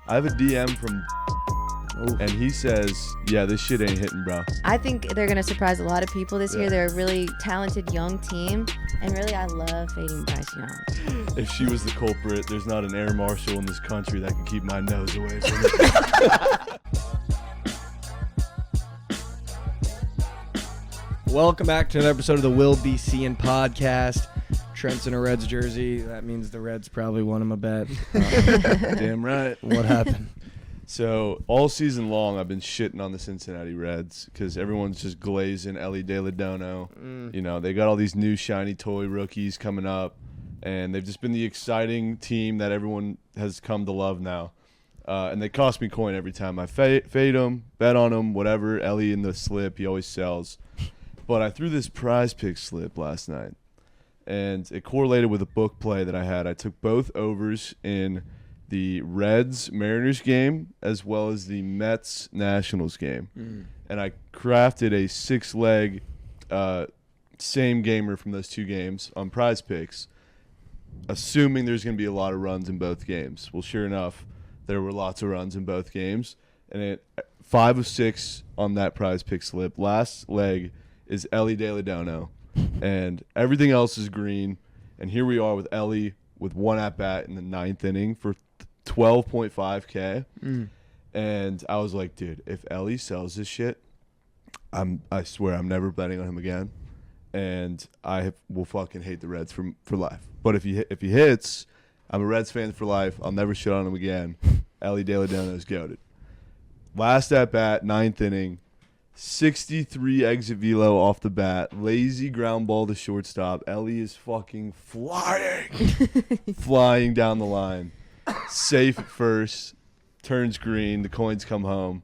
I have a DM from, and he says, yeah, this shit ain't hitting, bro. I think they're going to surprise a lot of people this year. They're a really talented young team. And really, I love fading Bryce Young. If she was the culprit, there's not an air marshal in this country that can keep my nose away from it. Welcome back to another episode of the Will Be Seein podcast. Trent's in a Reds jersey. That means the Reds probably won him a bet. Damn right. What happened? So all season long, I've been shitting on the Cincinnati Reds because everyone's just glazing Ellie De La Dono. You know, they got all these new shiny toy rookies coming up, and they've just been the exciting team that everyone has come to love now. And they cost me coin every time I fade them, bet on them, whatever. Ellie in the slip, he always sells. But I threw this prize pick slip last night, and it correlated with a book play that I had. I took both overs in the Reds-Mariners game as well as the Mets-Nationals game. And I crafted a 6-leg same gamer from those two games on prize picks, assuming there's going to be a lot of runs in both games. Well, sure enough, there were lots of runs in both games. And 5 of 6 on that prize pick slip. Last leg is Ellie De La Dono, and everything else is green. And here we are with Ellie with one at-bat in the 9th inning for 12.5K. And I was like, dude, if Ellie sells this shit, I swear I'm never betting on him again. And I will fucking hate the Reds for life. But if he hits, I'm a Reds fan for life. I'll never shit on him again. Ellie De La Dono is goated. Last at-bat, 9th inning. 63 exit velo off the bat. Lazy ground ball to shortstop. Ellie is fucking flying down the line. Safe at first. Turns green. The coins come home.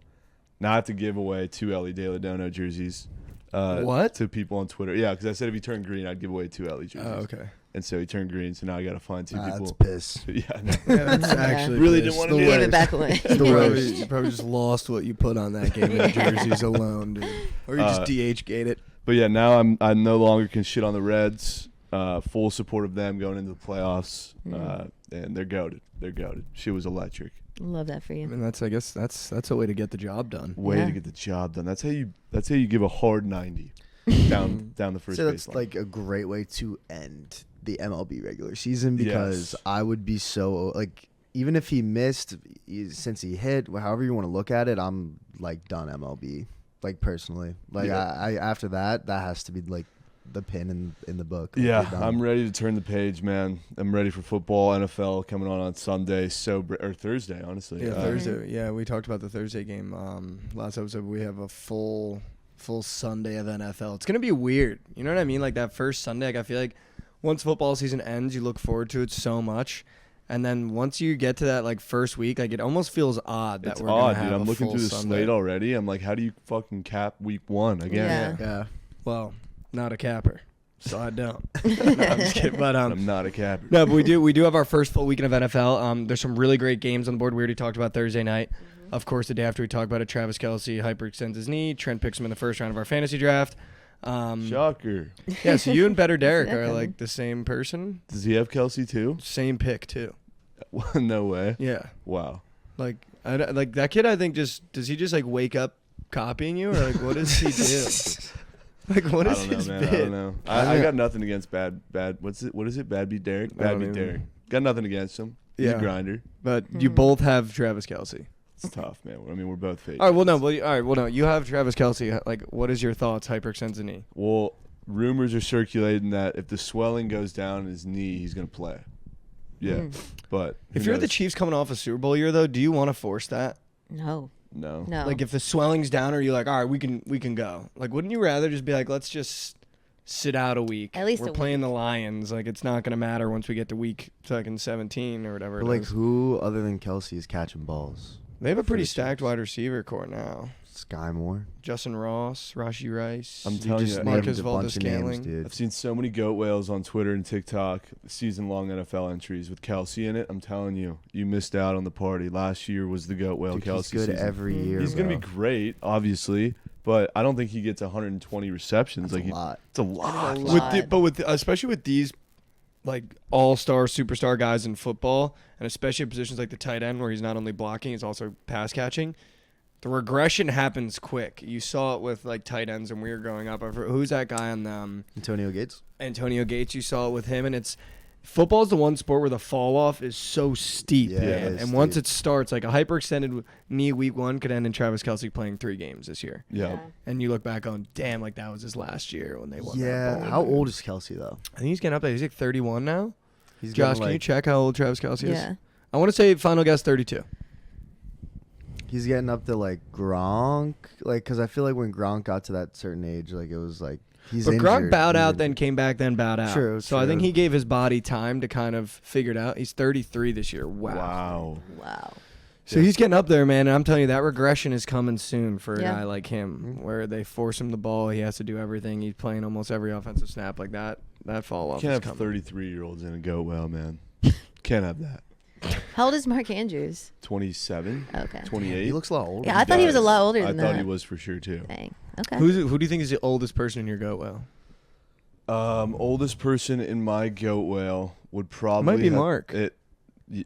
Now I have to give away 2 Ellie De La Dono jerseys. What? To people on Twitter. Yeah, because I said if he turned green, I'd give away 2 Ellie jerseys. Oh, okay. And so he turned green, so now I got to find 2 people. That's piss. Yeah, no. Yeah, that's actually Really piss. didn't want to The do Give it. it back away. You probably just lost what you put on that game in jerseys alone, dude. Or you just DH-gate it. But yeah, now I no longer can shit on the Reds. Full support of them going into the playoffs, and they're goated. They're goated. She was electric. Love that for I you. mean, I guess that's a way to get the job done. Way Yeah. to get the job done. That's how you give a hard 90 down the first So that's baseline. like a great way to end the MLB regular season because I would be so like, even if he missed, since he hit, however you want to look at it, I'm like done MLB. Like personally, like I after that has to be like the pin in the book. Like, Yeah, you're done. I'm ready to turn the page, man. I'm ready for football, NFL coming on Sunday, or Thursday, honestly. Yeah, Thursday. Yeah, we talked about the Thursday game last episode. We have a full Sunday of NFL. It's gonna be weird. You know what I mean? Like that first Sunday, like I feel like once football season ends, you look forward to it so much. And then once you get to that like first week, like it almost feels odd that It's we're odd, gonna dude. have I'm a looking full through the Sunday. slate already. I'm like, how do you fucking cap week 1 again? Yeah. Yeah. Well, not a capper, so I don't. No, I'm just kidding. But I'm not a capper. no, but we do have our first full weekend of NFL. There's some really great games on the board. We already talked about Thursday night. Of course, the day after we talked about it, Travis Kelce hyperextends his knee. Trent picks him in the first round of our fantasy draft. Shocker. Yeah, so you and Better Derek are like the same person. Does he have Kelce too? Same pick too. No way. Yeah, Wow. like like that kid. I think does he just like wake up copying you, or like what does he do? Like what I is don't know, his man. bit? I don't know. I got nothing against bad. What is it? Bad beat Derek. I Bad don't beat even- Derek. Got nothing against him. He's a Yeah. grinder. But you both have Travis Kelce. It's tough, man. I mean, we're both fake. All right, well no, you have Travis Kelce. Like, what is your thoughts? Hyperextends the knee. Well, rumors are circulating that if the swelling goes down in his knee, he's gonna play. Yeah, but If who you're the knows? Chiefs coming off a Super Bowl year, though, do you want to force that? No. No. Like, if the swelling's down, are you like, all right, we can go? Like, wouldn't you rather just be like, let's just sit out a week? At least we're a playing week. the Lions. Like, it's not gonna matter once we get to week fucking 17 or whatever. But it like is. who other than Kelce is catching balls? They have a pretty the stacked Chiefs. wide receiver core now. Sky Moore. Justin Ross, Rashi Rice. I'm telling you, Marcus named a bunch of names, Valdez-Scantling. dude. I've seen so many goat whales on Twitter and TikTok, season-long NFL entries with Kelce in it. I'm telling you, you missed out on the party. Last year was the goat whale Dude, Kelce he's good season. every year. He's gonna be great, obviously, but I don't think he gets 120 receptions. That's like a lot. It's a lot. That is a lot. Especially with these like all-star, superstar guys in football, and especially at positions like the tight end where he's not only blocking, he's also pass catching. The regression happens quick. You saw it with like tight ends when we were growing up. Who's that guy on the Antonio Gates. Antonio Gates? You saw it with him, and it's football is the one sport where the fall off is so steep, Yeah, man. And once it starts, like a hyperextended knee week 1 could end in Travis Kelce playing 3 games this year. Yeah. And you look back on, damn, like that was his last year when they won. Yeah. that bowl. How old is Kelce though? I think he's getting up there. He's like 31 now. He's Josh, getting, can you check how old Travis Kelce is? Yeah. I want to say final guess 32. He's getting up to like Gronk, like because I feel like when Gronk got to that certain age, like it was like he's. But Gronk injured. bowed He's out, injured. then came back, then bowed out. True, So I think true. he gave his body time to kind of figure it out. He's 33 this year. Wow. Wow. So he's getting up there, man. And I'm telling you, that regression is coming soon for a Yeah. guy like him, where they force him the ball. He has to do everything. He's playing almost every offensive snap like that. That fall off Can't is have coming. 33-year-olds in a goat well, man. Can't have that. How old is Mark Andrews? 27, Okay. 28. He looks a lot older. Yeah, I thought he was a lot older than I thought that. he was for sure too. Dang. Okay. Who do you think is the oldest person in your goat well? Oldest person in my goat whale would probably Might be Mark.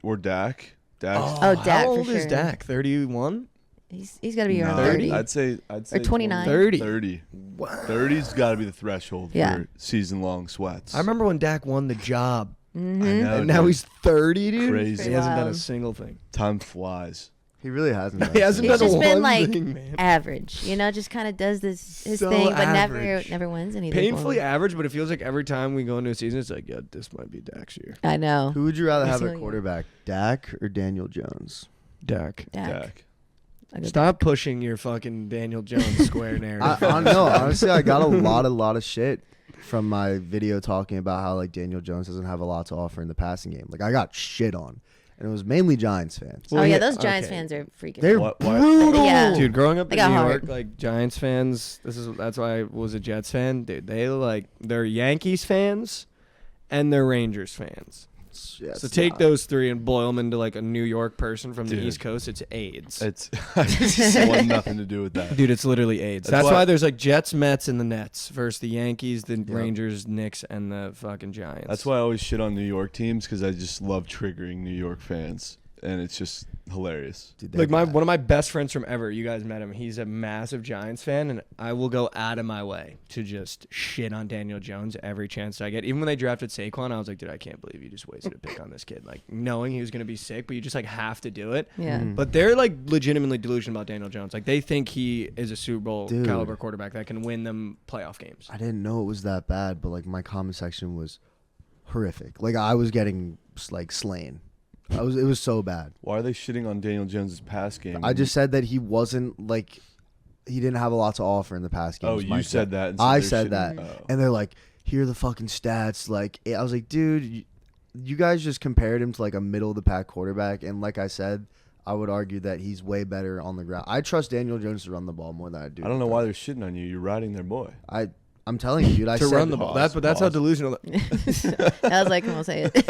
Or Dak. Dak. Oh, Dak, How for old is sure. Dak? 31? He's got to be around No, 30. I'd say Or 29. 30. 30. Wow. 30's got to be the threshold Yeah. for season-long sweats. I remember when Dak won the job. Mm-hmm. I know, And now dude. he's 30, dude. Crazy. He hasn't done a Wild. single thing. Time flies. He really hasn't. He hasn't He's done just been one like thing, man. average, just kind of does his So thing, but average. never wins anything. Painfully for him. average, but it feels like every time we go into a season, it's like, yeah, this might be Dak's year. I know. Who would you rather have So, at yeah. quarterback, Dak or Daniel Jones? Dak. Dak. I go Stop pushing your fucking Daniel Jones square narrative. No, honestly, I got a lot of shit from my video talking about how like Daniel Jones doesn't have a lot to offer in the passing game. Like I got shit on, and it was mainly Giants fans. Oh Well, yeah, yeah, those Giants okay. fans are freaking. They're Why- brutal. Yeah. Dude, growing up They in New got York, hard. like Giants fans, that's why I was a Jets fan. Dude, they're Yankees fans and they're Rangers fans. Yeah, So it's take not- those three and boil them into like a New York person from the Dude. East Coast. It's AIDS. It's it want nothing to do with that. Dude, it's literally AIDS. That's That's why- why there's like Jets, Mets, and the Nets versus the Yankees, the Yep. Rangers, Knicks, and the fucking Giants. That's why I always shit on New York teams because I just love triggering New York fans, and it's just hilarious. Dude, they're Like bad. one of my best friends from ever. You guys met him. He's a massive Giants fan, and I will go out of my way to just shit on Daniel Jones every chance I get. Even when they drafted Saquon, I was like, dude, I can't believe you just wasted a pick on this kid. Like knowing he was gonna be sick, but you just like have to do it. Yeah. Mm. But they're like legitimately delusional about Daniel Jones. Like they think he is a Super Bowl Dude. caliber quarterback that can win them playoff games. I didn't know it was that bad, but like my comment section was horrific. Like I was getting like slain. It was so bad. Why are they shitting on Daniel Jones' pass game? I just said that he wasn't like he didn't have a lot to offer in the pass game. Oh, you said that. and so I they're said shitting- that, oh. and they're like, "Here are the fucking stats." Like I was like, "Dude, you guys just compared him to like a middle of the pack quarterback." And like I said, I would argue that he's way better on the ground. I trust Daniel Jones to run the ball more than I do. I don't know why they're shitting on you. You're riding their boy. I'm telling you, dude. I to said run the ball. pause, That's how pause. delusional. I was like, come on, say it.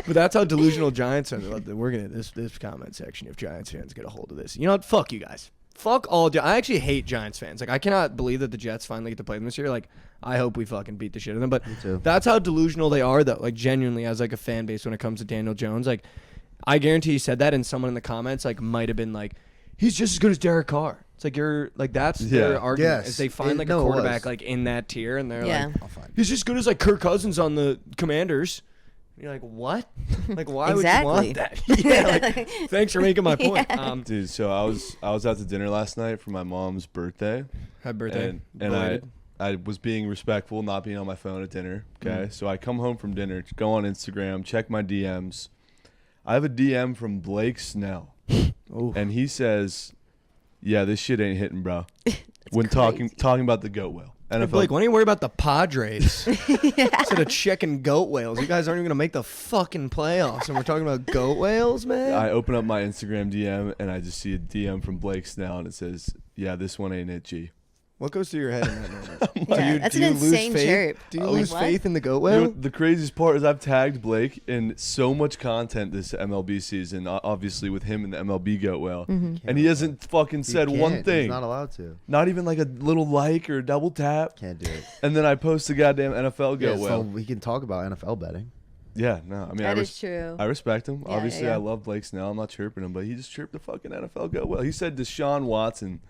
But that's how delusional Giants fans are. We're gonna this comment section. If Giants fans get a hold of this, you know what? Fuck you guys. Fuck all. I actually hate Giants fans. Like I cannot believe that the Jets finally get to play them this year. Like I hope we fucking beat the shit out of them. But Me too. that's how delusional they are, though. Like genuinely, as like a fan base when it comes to Daniel Jones. Like I guarantee he said that, and someone in the comments like might have been like, he's just as good as Derek Carr. It's like you're like that's their Yeah. argument Yes. is they find like No, a it quarterback was. like in that tier, and they're Yeah. like, I'll find he's just good as like Kirk Cousins on the Commanders. You're like, what? Like, why Exactly. would you want that? Yeah, like, thanks for making my point. Yeah. Dude, so I was out to dinner last night for my mom's birthday, Happy birthday. and Belated. I was being respectful, not being on my phone at dinner. Okay, so I come home from dinner, go on Instagram, check my DMs. I have a DM from Blake Snell, Ooh. and he says, "Yeah, this shit ain't hitting, bro." When talking about the goat whale. Hey, NFL. Blake, why don't you worry about the Padres instead of checking goat whales? You guys aren't even gonna make the fucking playoffs, and we're talking about goat whales, man. I open up my Instagram DM and I just see a DM from Blake Snell and it says, "Yeah, this one ain't it, G." What goes through your head in that moment? Yeah, that's an insane chirp. Do you Like, lose what? faith in the goat You know whale? what the craziest part is I've tagged Blake in so much content this MLB season, obviously with him and the MLB goat whale, and he hasn't fucking He said can't. one thing. He's not allowed to. Not even like a little like or double tap. Can't do it. And then I post the goddamn NFL Yeah, goat whale. so we can talk about NFL betting. Yeah, no. I mean, That is true. I respect him. Yeah, Obviously, yeah. I love Blake Snell. I'm not chirping him, but he just chirped the fucking NFL go well. He said Deshaun Watson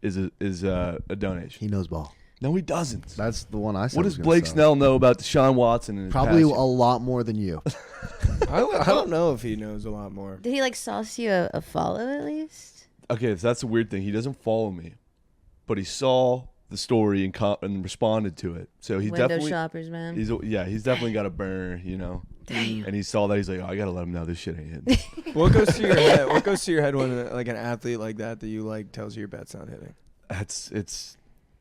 is a donation. He knows ball. No, he doesn't. That's the one I said. What does Blake Snell know about Deshaun Watson? And his Probably a passing? lot more than you. I don't know if he knows a lot more. Did he like sauce you a follow at least? Okay, so that's the weird thing. He doesn't follow me, but he saw the story and responded to it. So he Window definitely shoppers, man. he's definitely got a burner, you know. Damn. And he saw that. He's like, oh, I gotta let him know this shit ain't hitting. What goes to your head? What goes to your head when like an athlete like that you like tells you your bet's not hitting? It's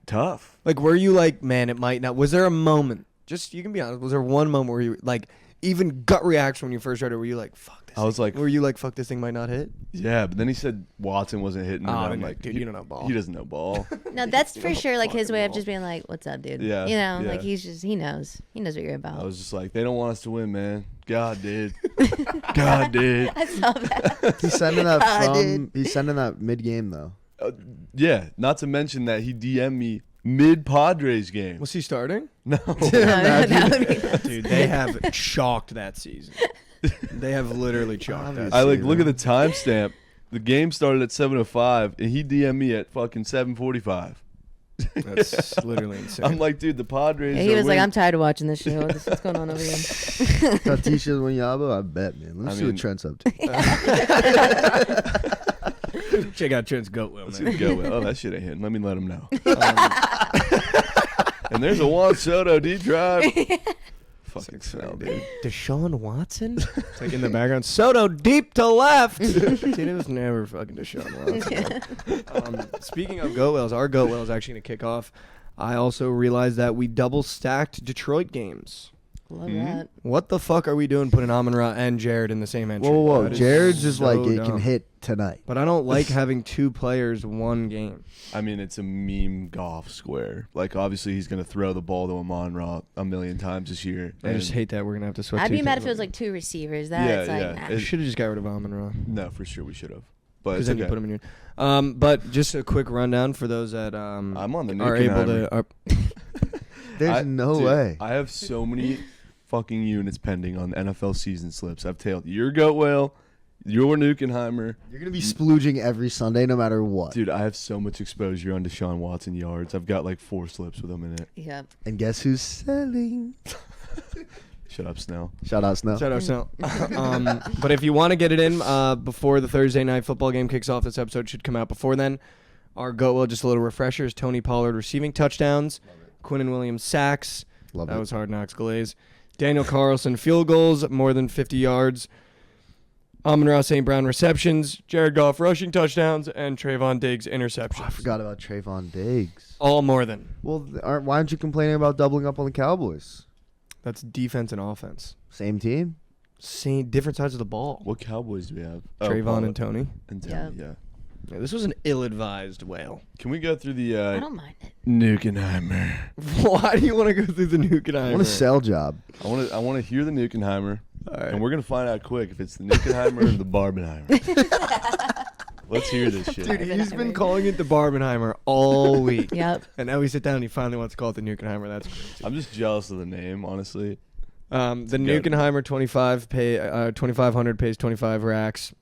tough. Like, were you like, man, it might not? Was there a moment? Just you can be honest. Was there one moment where you like even gut reaction when you first read it? Were you like, fuck this? I was like, were you like, fuck this thing might not hit? yeah, but then he said Watson wasn't hitting. Oh, and I'm yeah, like, dude, you don't know ball. He doesn't know ball. No, that's for sure like his fucking way of ball. just being like, "What's up, dude?" Yeah, You know, yeah. like he knows what you're I about. was just like, they don't want us to win, man. God did. God did. I saw that. He's sending that I from. He's sending that mid game though. Yeah, not to mention that he DM'd me mid Padres game. Was he starting? No. No, that would be Dude, they have chalked that season. They have literally chalked that. I like season. look at the timestamp. The game started at 7:05, and he DM'd me at fucking 7:45. That's literally insane. I'm like, dude, the Padres. Yeah, he are was like, winning. "I'm tired of watching this show. What's going on over here?" Tatisha Winyabo, I bet, man. Let's I see mean- what Trent's up to. Check out Trent's goat wheel, Let's man. go with. Oh, that shit ain't hitting. Let me let him know. And there's a Juan Soto deep drive. Fucking smell, dude. Deshaun Watson? It's like in the background. Soto deep to left. Dude, it was never fucking Deshaun Watson. Speaking of goat whales, our goat whale is actually going to kick off. I also realized that we double stacked Detroit games. Love Mhm. that. What the fuck are we doing putting Amon-Ra and Jared in the same entry? Whoa, whoa, whoa. That is Jared's just so like it dumb. can hit tonight. But I don't like having two players one game. I mean, it's a meme golf square. Like, obviously, he's gonna throw the ball to Amon-Ra a million times this year. I just and- hate that we're going to have to switch. I'd be two mad if things it was up. like two receivers. Yeah, That's like, yeah. nah. I should have just got rid of Amon-Ra. No, for sure we should have. But Because it's then you okay. put him in your. But just a quick rundown for those that I'm on the are able Nukenheimer. to. There's no Dude, way. I have so many fucking units pending on NFL season slips. I've tailed your goat whale, your Nukenheimer. You're gonna be splooging every Sunday, no matter what. Dude, I have so much exposure on Deshaun Watson yards. I've got like 4 slips with him in it. Yeah. And guess who's selling? Shut up, Snell. Shout out Snell. Shout out Snell. But if you want to get it in before the Thursday night football game kicks off, this episode should come out before then. Our goat well, just a little refresher, is Tony Pollard receiving touchdowns, Quinnen Williams sacks. Love That it. was Hard Knocks Glaze. Daniel Carlson field goals, more than 50 yards. Amon-Ra St. Brown receptions, Jared Goff rushing touchdowns, and Trayvon Diggs interceptions. Oh, I forgot about Trayvon Diggs. All more than. Well, why aren't you complaining about doubling up on the Cowboys? That's defense and offense. Same team? Same different sides of the ball. What Cowboys do we have? Trayvon Pollard and Tony. and Yeah. Tony, yeah. Yeah, this was an ill-advised whale. Can we go through the I don't mind it. Nukenheimer? Why do you want to go through the Nukenheimer? I want a sell job. I want to hear the Nukenheimer, All right. and we're gonna find out quick if it's the Nukenheimer or the Barbenheimer. Let's hear this shit. Dude, he's been calling it the Barbenheimer all week. Yep. And now we sit down and he finally wants to call it the Nukenheimer. That's crazy. I'm just jealous of the name, honestly. The Good. Nukenheimer 2500 pays 25 racks.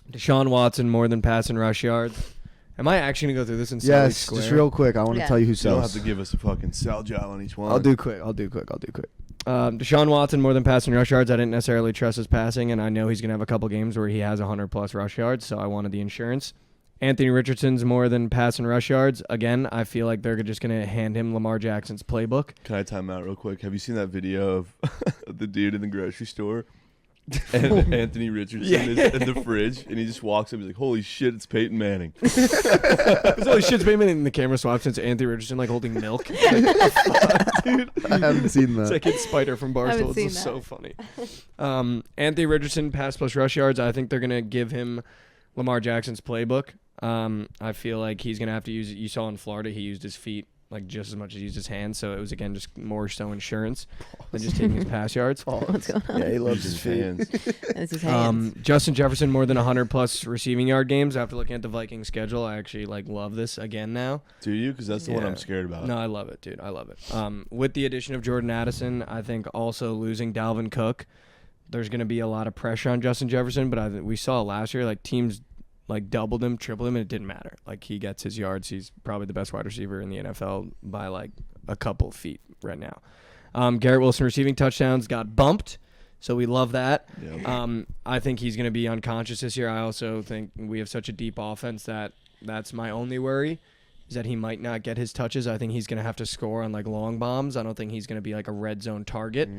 Deshaun Watson more than pass and rush yards. Am I actually gonna go through this in Sally Yes, Square? just real quick. I want to Yeah. tell you who You don't have sells. to give us a fucking sell job on each one. I'll do quick. Deshaun Watson more than passing rush yards. I didn't necessarily trust his passing, and I know he's gonna have a couple games where he has 100+ rush yards, so I wanted the insurance. Anthony Richardson's more than pass and rush yards. Again, I feel like they're just gonna hand him Lamar Jackson's playbook. Can I time out real quick? Have you seen that video of the dude in the grocery store? And Anthony Richardson is in the fridge, and he just walks up. He's like, "Holy shit, it's Peyton Manning!" Holy shit's been in the camera swaps since Anthony Richardson like holding milk. Dude, I haven't seen it's that. like it's Spider from haven't Barstool. It's seen just that. so funny. Anthony Richardson pass plus rush yards. I think they're gonna give him Lamar Jackson's playbook. I feel like he's gonna have to use it. You saw in Florida, he used his feet like just as much as he used his hands. So it was again just more so insurance than just taking his pass yards. What's going on? Yeah, he loves his feet. hands. It's his hands. Justin Jefferson more than 100 plus receiving yard games. After looking at the Vikings schedule, I actually like love this again now. Do you? Because that's the one I'm scared about. No, I love it, dude. I love it. With the addition of Jordan Addison, I think also losing Dalvin Cook, there's going to be a lot of pressure on Justin Jefferson. But we saw last year, like teams like doubled him, tripled him, and it didn't matter. Like he gets his yards. He's probably the best wide receiver in the NFL by like a couple feet right now. Garrett Wilson receiving touchdowns got bumped, so we love that. Yep. I think he's going to be unconscious this year. I also think we have such a deep offense that's my only worry, is that he might not get his touches. I think he's going to have to score on like long bombs. I don't think he's going to be like a red zone target,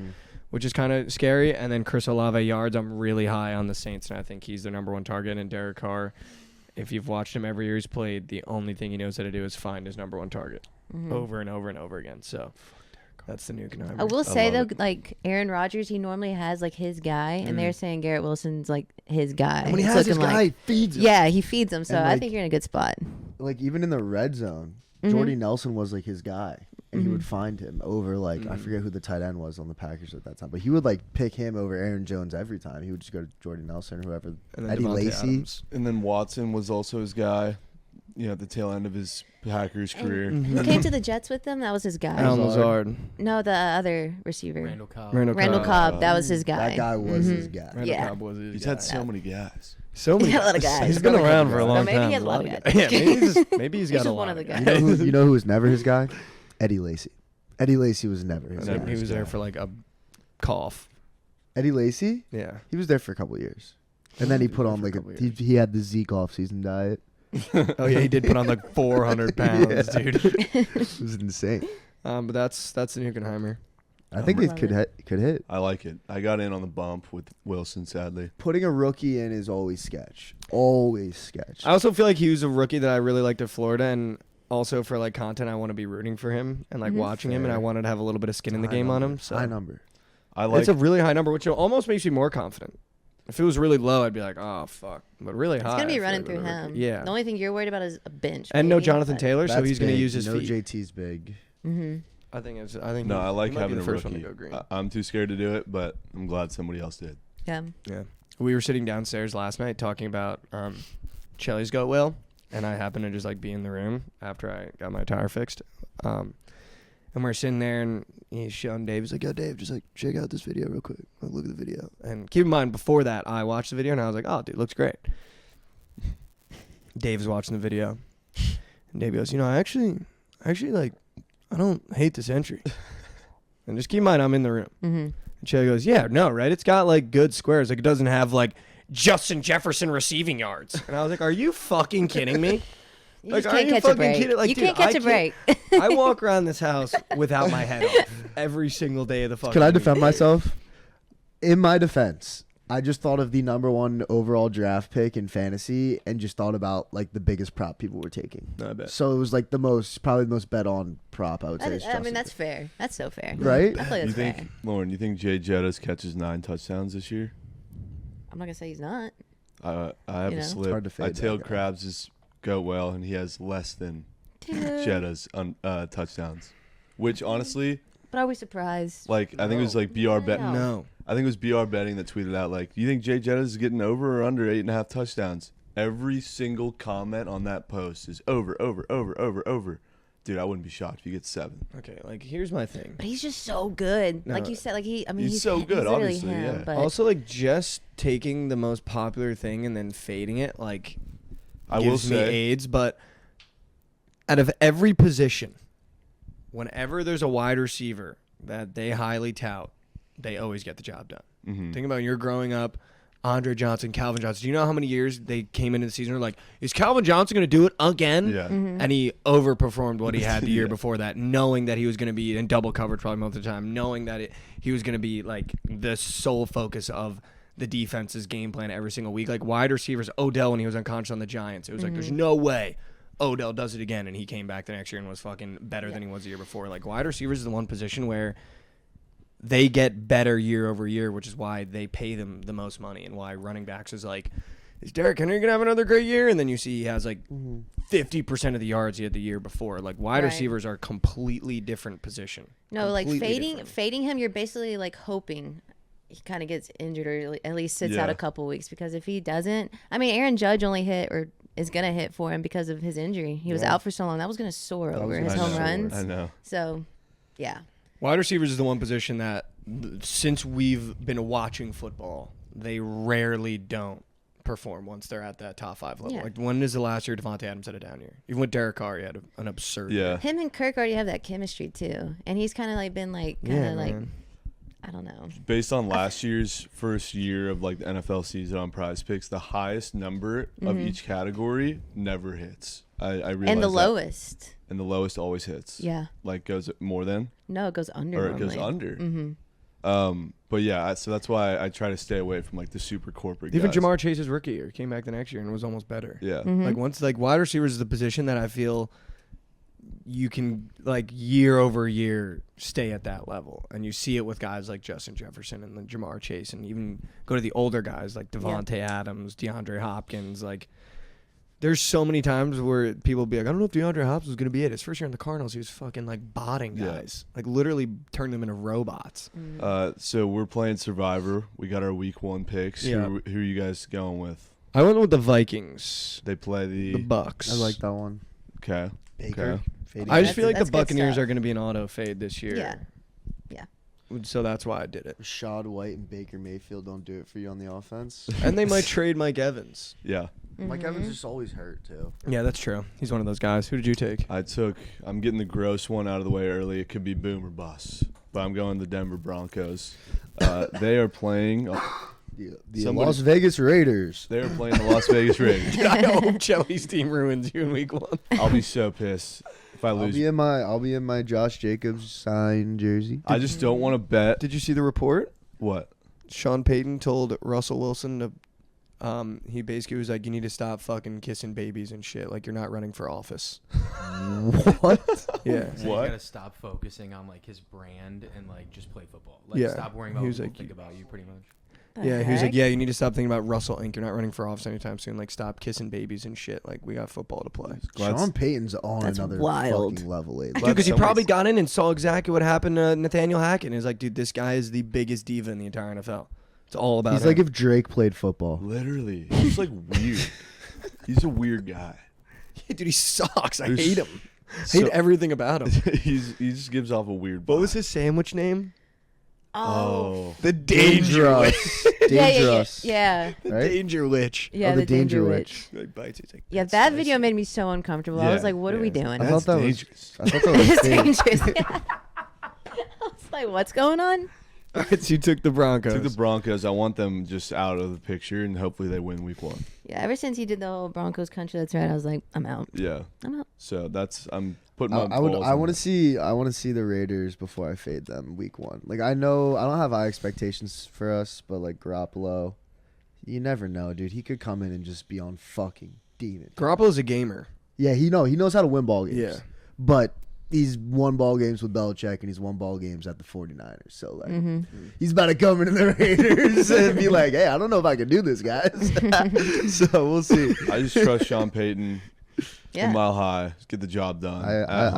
which is kind of scary. And then Chris Olave yards, I'm really high on the Saints, and I think he's their number one target. And Derek Carr, if you've watched him every year he's played, the only thing he knows how to do is find his number one target over and over and over again. So that's the Nukenheimer. I will say though, it. like Aaron Rodgers, he normally has like his guy, and they're saying Garrett Wilson's like his guy. And when he It's has his looking guy, like, he feeds him. yeah, he feeds him. So And, I like, think you're in a good spot. Like even in the red zone, Jordy Nelson was like his guy, and he would find him over like I forget who the tight end was on the Packers at that time, but he would like pick him over Aaron Jones every time. He would just go to Jordy Nelson or whoever. And then Eddie Devontae Lacy. Adams. And then Watson was also his guy, at the tail end of his Packers career. Who came to the Jets with them? That was his guy. Alan Lazard. No, the other receiver. Randall Cobb. Randall Cobb. That was his guy. That guy was his guy. Randall Yeah. Cobb was his He's guy. had so many guys. So many He had a lot of guys. He's been around for a So long maybe time. he has a lot of guys. Yeah, maybe he's got just a one lot of the guys. guys. You know who was never his guy? Eddie Lacy. Eddie Lacy was never his And guy. then he was there for like a cough. Eddie Lacy? Yeah. He was there for a couple of years. And then he put on like he had the Zeke off-season diet. Oh yeah, he did put on like 400 pounds, dude. It was insane. But that's the Nukenheimer. I think it could hit. I like it. I got in on the bump with Wilson, sadly. Putting a rookie in is always sketch. Always sketch. I also feel like he was a rookie that I really liked at Florida, and also for like content, I want to be rooting for him and like watching him, and I Fair. wanted to have a little bit of skin in the game on him. So High number. I like. it's a really high number, which almost makes me more confident. If it was really low, I'd be like, oh fuck. But really high. It's gonna I be feel running like through with a him. rookie. Yeah. The only thing you're worried about is a bench. And no maybe, Jonathan but- Taylor, so That's he's going to big. use his no feet. JT's big. I think no, I like he might be having the a first one rookie. to go green. I'm too scared to do it, but I'm glad somebody else did. Yeah. Yeah. We were sitting downstairs last night talking about Chelly's goat whale, and I happened to just like be in the room after I got my tire fixed. And we're sitting there, and he's showing Dave. He's like, yo, Dave, just like check out this video real quick. Like, look at the video. And keep in mind, before that, I watched the video, and I was like, oh, dude, looks great. Dave's watching the video. And Dave goes, I actually like, I don't hate this entry. And just keep in mind, I'm in the room. And Chelly goes, yeah, no, right? It's got like good squares. Like it doesn't have like Justin Jefferson receiving yards. And I was like, are you fucking kidding me? You Like, just are can't you catch a fucking break. kidding? Like, you dude, can't catch I a break. I walk around this house without my head off every single day of the fucking Can I week. defend myself? In my defense, I just thought of the number one overall draft pick in fantasy and just thought about like the biggest prop people were taking. I bet. So it was like probably the most bet on prop I would say. Is I mean, Justin that's fair. That's so fair. Right? I feel like You that's think, fair. Lauren? You think Jay Jettas catches 9 touchdowns this year? I'm not gonna say he's not. I have You a know? slip. hard to fade I that tailed guy. Krabs' goat well, and he has less than Jettas touchdowns. Which honestly, But are we surprised? like I think it was like BR bet. No. No. I think it was BR betting that tweeted out like, "Do you think Jay Jettas is getting over or under 8.5 touchdowns?" Every single comment on that post is over. Dude, I wouldn't be shocked if he gets 7. Okay, like here's my thing. But he's just so good. No. Like you said, like He's so good, literally obviously, him, yeah. But Also, like just taking the most popular thing and then fading it, like I will gives me say, AIDS. But out of every position, whenever there's a wide receiver that they highly tout, they always get the job done. Mhm. Think about when you're growing up, Andre Johnson, Calvin Johnson. Do you know how many years they came into the season and were like, is Calvin Johnson going to do it again? yeah, And he overperformed what he had the year Yeah. before that, knowing that he was going to be in double coverage probably most of the time, knowing that he was going to be like the sole focus of the defense's game plan every single week. Like wide receivers, Odell when he was unconscious on the Giants, it was like there's no way Odell does it again, and he came back the next year and was fucking better than he was the year before. Like wide receivers is the one position where they get better year over year, which is why they pay them the most money, and why running backs is like is Derrick Henry gonna have another great year? And then you see he has like 50% of the yards he had the year before. Like wide receivers are a completely different position. No, like Completely fading him, you're basically like hoping he kind of gets injured or at least sits out a couple weeks, because if he doesn't, I mean, Aaron Judge only hit or is gonna hit for him because of his injury. He was out for so long that was gonna soar over his home runs. I know. So, yeah. Wide receivers is the one position that since we've been watching football, they rarely don't perform once they're at that top 5 level. Yeah. Like when is the last year Devontae Adams had a down year? Even with Derek Carr, he had an absurd year. Him and Kirk already have that chemistry too, and he's kind of like been like I don't know. Based on last year's first year of like the NFL season on Prize Picks, the highest number of each category never hits. I realize And the that. lowest. And the lowest always hits. Yeah. Like goes more than? No, it goes under. Or it goes under. But yeah, so that's why I try to stay away from like the super corporate Even guys. Jamar Chase's rookie year came back the next year and was almost better. Yeah. Like once wide receivers is the position that I feel you can like year over year stay at that level, and you see it with guys like Justin Jefferson and then Jamar Chase, and even go to the older guys like Devontae Adams, DeAndre Hopkins. Like there's so many times where people be like, I don't know if DeAndre Hopkins was gonna be it. His first year in the Cardinals, he was fucking like botting guys, like literally turned them into robots. So we're playing Survivor. We got our week 1 picks. Yeah. Who are you guys going with? I went with the Vikings, They play the the Bucks. I like that one. Okay. Baker. Okay. Fading. I just feel like That's the good Buccaneers stuff. are going to be an auto fade this year. Yeah. So that's why I did it. Rashad White and Baker Mayfield don't do it for you on the offense. And they might trade Mike Evans. Yeah. Mike Evans is always hurt too. Yeah, that's true. He's one of those guys. Who did you take? I'm getting the gross one out of the way early. It could be boom or bust. But I'm going the Denver Broncos. They are playing The Las Vegas Raiders. They are playing the Las Vegas Raiders. I hope Chelly's team ruins you in week 1. I'll be so pissed if I lose. I'll be in my Josh Jacobs signed jersey. I just don't want to bet. Did you see the report? What? Sean Payton told Russell Wilson to he basically was like, you need to stop fucking kissing babies and shit. Like, you're not running for office. What? Yeah. So What? you gotta stop focusing on like his brand and like just play football. Like Yeah. stop worrying about He what was people like, think about you pretty much. Yeah, he was like, yeah, you need to stop thinking about Russell Inc. You're not running for office anytime soon. Like, stop kissing babies and shit. Like, we got football to play. Sean Payton's on That's another wild. fucking level lately. Dude, because he somebody's- probably got in and saw exactly what happened to Nathaniel Hackett. And he's like, dude, this guy is the biggest diva in the entire NFL. It's all about He's him. like if Drake played football. Literally. He's like weird. He's a weird guy. dude, he sucks. I There's hate him. so- hate everything about him. He just gives off a weird vibe. What was his sandwich name? Oh. The Danger Witch. Dangerous. Yeah. The Right? Danger Witch. Yeah, the the Danger Danger Witch. Like bites. He's like, Yeah, "That's that spicy." video made me so uncomfortable. I Yeah, was like, what are we yeah. doing? I That's thought that dangerous. was. I thought that was It's fake. dangerous. I was like, what's going on? All right, so you took the Broncos. Took the Broncos. I want them just out of the picture, and hopefully they win week 1. Yeah, ever since he did the whole Broncos country, that's right. I was like, I'm out. Yeah. I'm out. So I'm putting my I balls in want to there. see the Raiders before I fade them week 1. Like I know I don't have high expectations for us, but like Garoppolo, you never know, dude. He could come in and just be on fucking demon. Garoppolo's a gamer. Yeah, he knows how to win ball games. Yeah. But he's won ball games with Belichick and he's won ball games at the 49ers. So like he's about to come into the Raiders and be like, "Hey, I don't know if I can do this, guys." So we'll see. I just trust Sean Payton. Yeah. A mile high. Just get the job done. I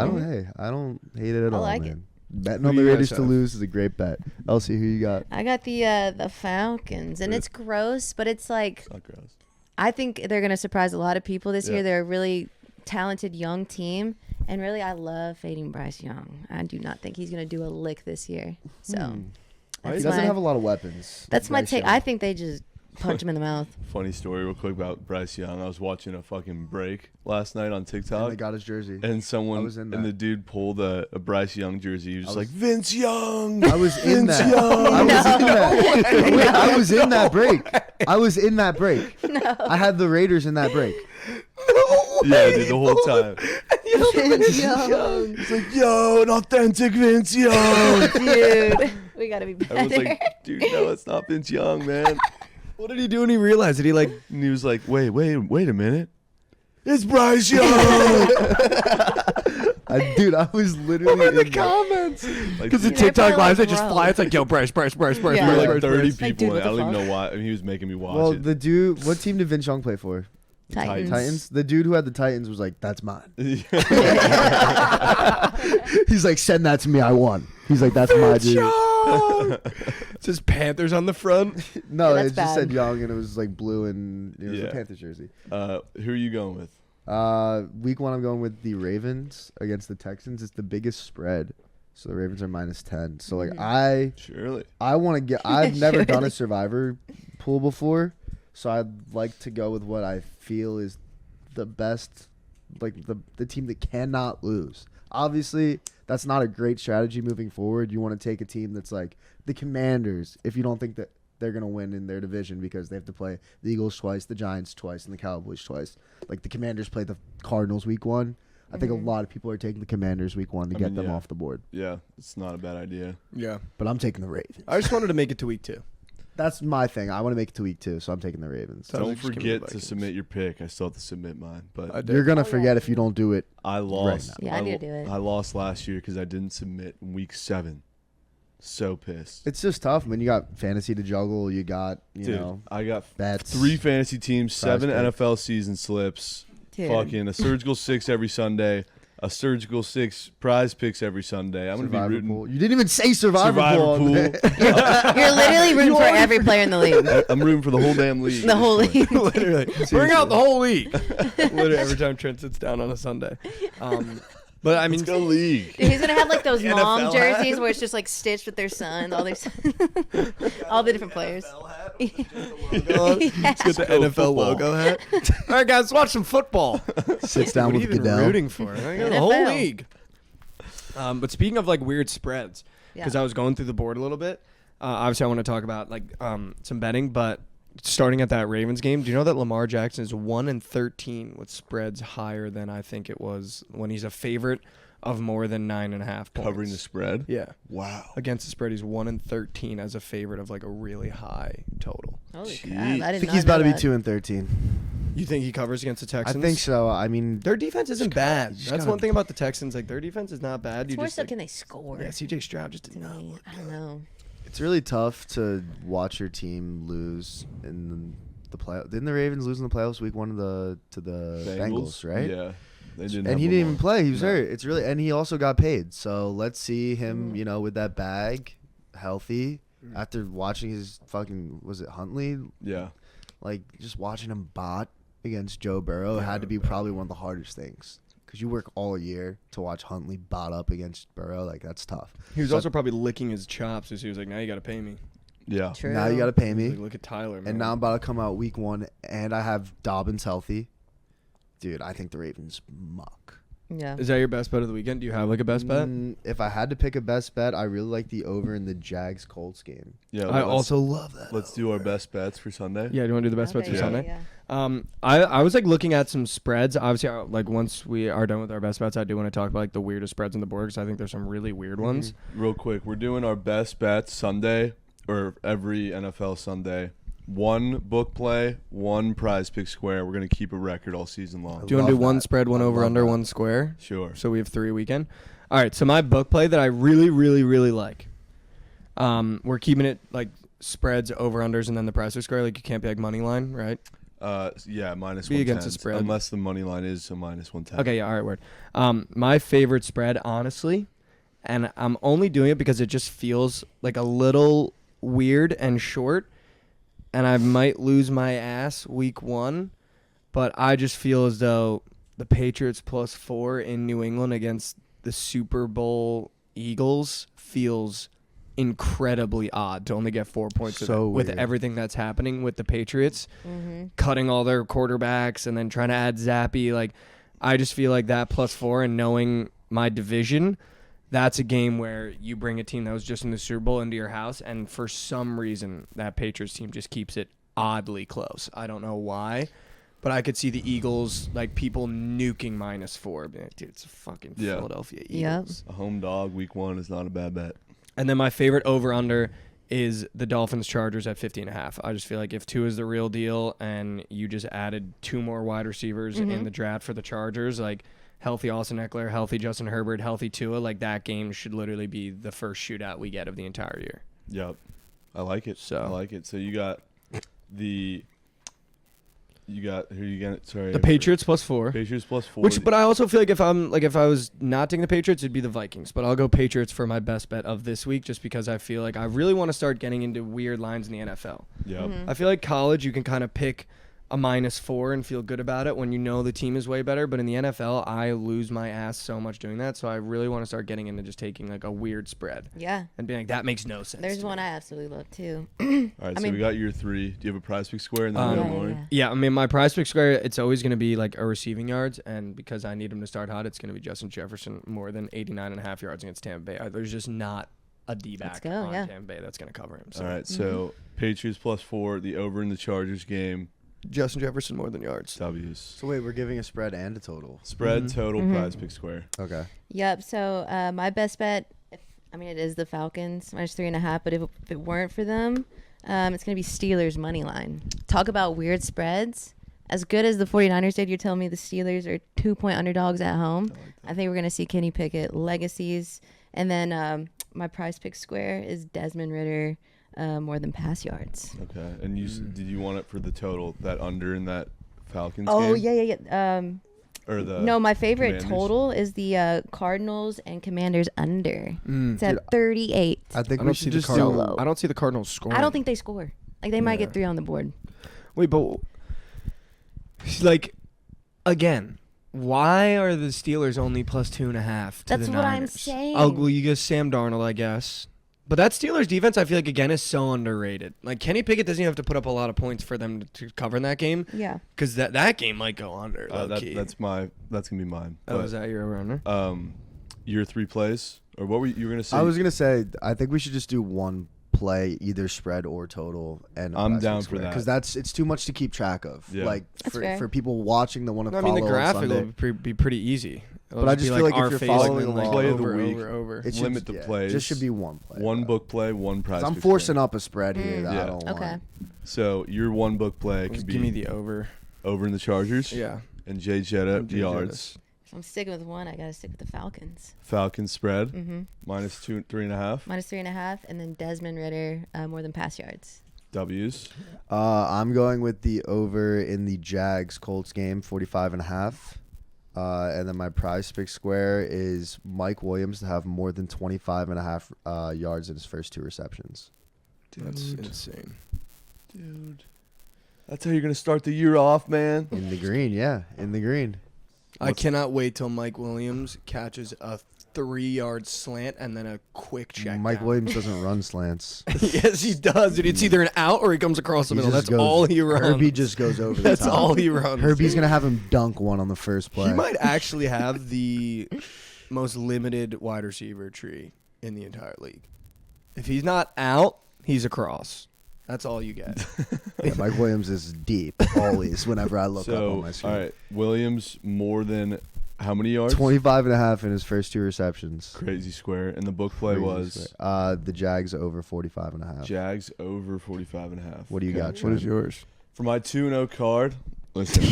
don't hate it at I all, like man. it. Betting Who on do the you Raiders guys to have? lose is a great bet. Elsie, who you got? I got the Falcons, and it's gross, but it's like, It's not gross. I think they're going to surprise a lot of people this Yeah. year. They're a really talented young team, and really, I love fading Bryce Young. I do not think he's going to do a lick this year. So He that's doesn't my, have a lot of weapons. that's my Bryce take. Young. I think they just punch him in the mouth. Funny story real quick about Bryce Young. I was watching a fucking break last night on And TikTok. they got his jersey. And someone I was in and that. the dude pulled a Bryce Young jersey. He was just like, Vince Young. I was in Vince that. Young. I was in that. Wait, I was in that break. I was in that break. I had the Raiders in that break. Yeah, dude, the whole time. Vince Young. He's like, yo, an authentic Vince Young. Dude, we got to be better. I was like, dude, no, it's not Vince Young, man. What did he do when he realized? Did he like? And he was like, wait a minute. It's Bryce Young. Dude, I was literally in the comments. Because the They're TikTok probably lives, they like, just bro. fly. It's like, yo, Bryce. Yeah. There were Like, like 30 dude, people, what and I the don't even fuck? know why. I mean, he was making me watch Well, it. the dude, what team did Vince Young play for? Titans. Titans. The dude who had the Titans was like, "That's mine." He's like, "Send that to me. I won." He's like, "That's my dude." It says Panthers on the front. No, Yeah, it that's just said bad. Young, and it was like blue, and it was Yeah. a Panthers jersey. Who are you going with? Week 1, I'm going with the Ravens against the Texans. It's the biggest spread, so the Ravens are -10. So like Surely. I want to get. I've never done a Surely. Survivor pool before, so I'd like to go with what I feel is the best, like the team that cannot lose. Obviously, that's not a great strategy moving forward. You want to take a team that's like the Commanders if you don't think that they're going to win in their division because they have to play the Eagles twice, the Giants twice, and the Cowboys twice. Like the Commanders play the Cardinals week 1. I think a lot of people are taking the Commanders week 1 to get them yeah. off the board. Yeah, it's not a bad idea. Yeah. But I'm taking the Ravens. I just wanted to make it to week 2. That's my thing. I want to make it to week 2, so I'm taking the Ravens. So- Don't just give me the forget to Vikings. submit your pick. I still have to submit mine, but I did. You're going to Oh, yeah. forget if you don't do it. I lost. now. Yeah, I need to do it. I lost last year because I didn't submit in week 7. So pissed. It's just tough when you got fantasy to juggle. You got, you Dude, know, I got bets. 3 fantasy teams, 7 Prize picks. NFL season slips, Dude. fucking a surgical 6 every Sunday, a surgical 6 prize picks every Sunday. I'm going to be Survivor rooting. pool. You didn't even say Survivor pool. on Pool. there. You're literally rooting for every player in the league. I'm rooting for the whole damn league. The whole at this point. league. Literally. Bring out the whole league. Literally every time Trent sits down on a Sunday. But I mean, Let's go league. Dude, he's gonna have like those The mom NFL jerseys hat. where it's just like stitched with their son, all their all the different players. He's got the NFL football. logo hat. All right, guys, watch some football. Sits down What are with you even Goodell. rooting for? I got the whole NFL. league. But speaking of like weird spreads, because Yeah. I was going through the board a little bit. Obviously, I want to talk about like some betting, but starting at that Ravens game, do you know that Lamar Jackson is 1-13 with spreads higher than I think it was when he's a favorite of more than 9.5 points. Covering the spread. Yeah. Wow. Against the spread, he's 1-13 as a favorite of like a really high total. Holy Jeez. crap! I did I think not he's know about to be that. 2-13. You think he covers against the I Texans? think so. I mean, Their defense isn't bad. just That's gotta- one thing about the Texans. Like their defense is not bad. It's You more just so like, can they score? yeah, CJ Stroud just to did not me, look I don't know. it's really tough to watch your team lose in the play. Didn't the Ravens lose in the playoffs week 1 to the Bengals, right? Yeah. They didn't. And have he didn't even Lamar. play. He was No. hurt. It's really, and he also got paid. So let's see him, you know, with that bag, healthy. After watching his fucking, was it Huntley? Yeah. Like just watching him bot against Joe Burrow had to be probably one of the hardest things because you work all year to watch Huntley bot up against Burrow. Like that's tough. He was So- also probably licking his chops as he was like, "Now you got to pay me." Yeah. True. Now you got to pay He's me. like, look at Tyler, man. And now I'm about to come out week 1, and I have Dobbins healthy. Dude, I think the Ravens muck. Yeah. Is that your best bet of the weekend? Do you have like a best bet? If I had to pick a best bet, I really like the over in the Jags Colts game. Yeah. I let's- also love that. Let's do our best bets for Sunday. Yeah, do you want to do the best bets Okay, for yeah, Sunday? Yeah. I was like looking at some spreads. Obviously, like once we are done with our best bets, I do want to talk about like the weirdest spreads on the board because I think there's some really weird ones. Real quick, we're doing our best bets Sunday or every NFL Sunday. 1 book play, 1 prize pick square. We're gonna keep a record all season long. Do you want to do love one that. spread, one I over love under, that. one square? Sure. So we have 3 a weekend. All right. So my book play that I really, really, really like. We're keeping it like spreads, over unders, and then the price per square. Like you can't be like money line, right? Yeah, minus Be 110. against the spread. Unless the money line is a minus 110. Okay, yeah, all right, word. My favorite spread, honestly, and I'm only doing it because it just feels like a little weird and short, and I might lose my ass week 1, but I just feel as though the Patriots +4 in New England against the Super Bowl Eagles feels incredibly odd to only get 4 points So with weird. everything that's happening with the Patriots Mm-hmm. cutting all their quarterbacks and then trying to add Zappy. Like, I just feel like that +4 and knowing my division, that's a game where you bring a team that was just in the Super Bowl into your house, and for some reason that Patriots team just keeps it oddly close. I don't know why, but I could see the Eagles, like people nuking -4. Dude, it's fucking Yeah. Philadelphia Yep. Eagles. A home dog week 1 is not a bad bet. And then my favorite over-under is the Dolphins-Chargers at 50.5. I just feel like if 2 is the real deal and you just added 2 more wide receivers in the draft for the Chargers, like healthy Austin Eckler, healthy Justin Herbert, healthy Tua, like that game should literally be the first shootout we get of the entire year. Yep. I like it. So- I like it. So you got who you got? Sorry. The Patriots +4. Patriots +4. But I also feel like if I was not taking the Patriots, it'd be the Vikings. But I'll go Patriots for my best bet of this week, just because I feel like I really want to start getting into weird lines in the NFL. Yep. I feel like college, you can kind of pick a -4 and feel good about it when you know the team is way better. But in the NFL, I lose my ass so much doing that. So I really want to start getting into just taking like a weird spread Yeah. and being like, that makes no sense. There's to one me. I absolutely love too. All right. I So mean- we got your 3. Do you have a prize pick square? And then we Yeah, got Lauren? Yeah, I mean, my prize pick square, it's always going to be like a receiving yards. And because I need him to start hot, it's going to be Justin Jefferson more than 89.5 yards against Tampa Bay. There's just not a D-back go, on yeah. Tampa Bay that's going to cover him. So. All right. So Patriots +4. The over in the Chargers game. Justin Jefferson more than yards. W's. So wait, we're giving a spread and a total. Spread total prize pick square. Okay. Yep. So my best bet, it is the Falcons -3.5. But if it weren't for them, it's gonna be Steelers money line. Talk about weird spreads. As good as the 49ers did, you're telling me the Steelers are 2-point underdogs at home. I think we're gonna see Kenny Pickett legacies, and then my prize pick square is Desmond Ridder. More than pass yards. Okay. And did you want it for the total, that under in that Falcons Oh game? yeah. Or the No, my favorite Commanders? total is the Cardinals and Commanders under. It's Dude, at 38. I think I we don't see should the just Cardinals. Solo. I don't see the Cardinals scoring. I don't think they score. Like they might Yeah. get 3 on the board. Wait, but like again, why are the Steelers only +2.5 to That's the what I'm Niners? saying. Oh, well, you get Sam Darnold, I guess. But that Steelers defense, I feel like again is so underrated. Like Kenny Pickett doesn't even have to put up a lot of points for them to cover in that game, Yeah. because that game might go under. low-key. that's gonna be mine. Oh, is that your over-under? Your 3 plays, or what were you were gonna say? I was gonna say I think we should just do one play, either spread or total, and I'm down for that. because it's too much to keep track of. Yeah. Like That's for, fair. for people watching that want to No, I follow mean, the on graphic Sunday. will be pretty easy. It'll But I be just feel like if our you're face following and, like, along- Play of the over, week. over. It should- Limit the plays. Just should be one play. one though. book play, one prize. 'Cause I'm pick forcing square. up a spread here that Yeah. I don't want. Okay. So your one book play could Just be give me the over. over in the Chargers. Yeah. And Jay Jetta And Jay yards. If I'm sticking with one, I gotta stick with the Falcons. Falcons spread Mm-hmm. -2, 3.5 -3.5, and then Desmond Ridder more than pass yards. W's. I'm going with the over in the Jags Colts game, 45.5. And then my prize pick square is Mike Williams to have more than 25.5 yards in his first 2 receptions. That's insane. Dude. That's how you're gonna start the year off, man. In the green, yeah, in the green. I cannot wait till Mike Williams catches a 3-yard slant and then a quick check. Mike down. Williams doesn't run slants. Yes, he does. And it's either an out or he comes across the He middle. just That's all he runs. Herbie just goes over That's the top. all he runs. Herbie's going to have him dunk one on the first play. He might actually have the most limited wide receiver tree in the entire league. If he's not out, he's across. That's all you get. Yeah, Mike Williams is deep always whenever I look up on So my screen. all right, Williams more than how many yards? 25.5 in his first 2 receptions. Crazy square. And the book play Crazy was square. The Jags over 45.5. Jags over 45.5. What do you got, What Trent? is yours? For my 2-0 card, listen,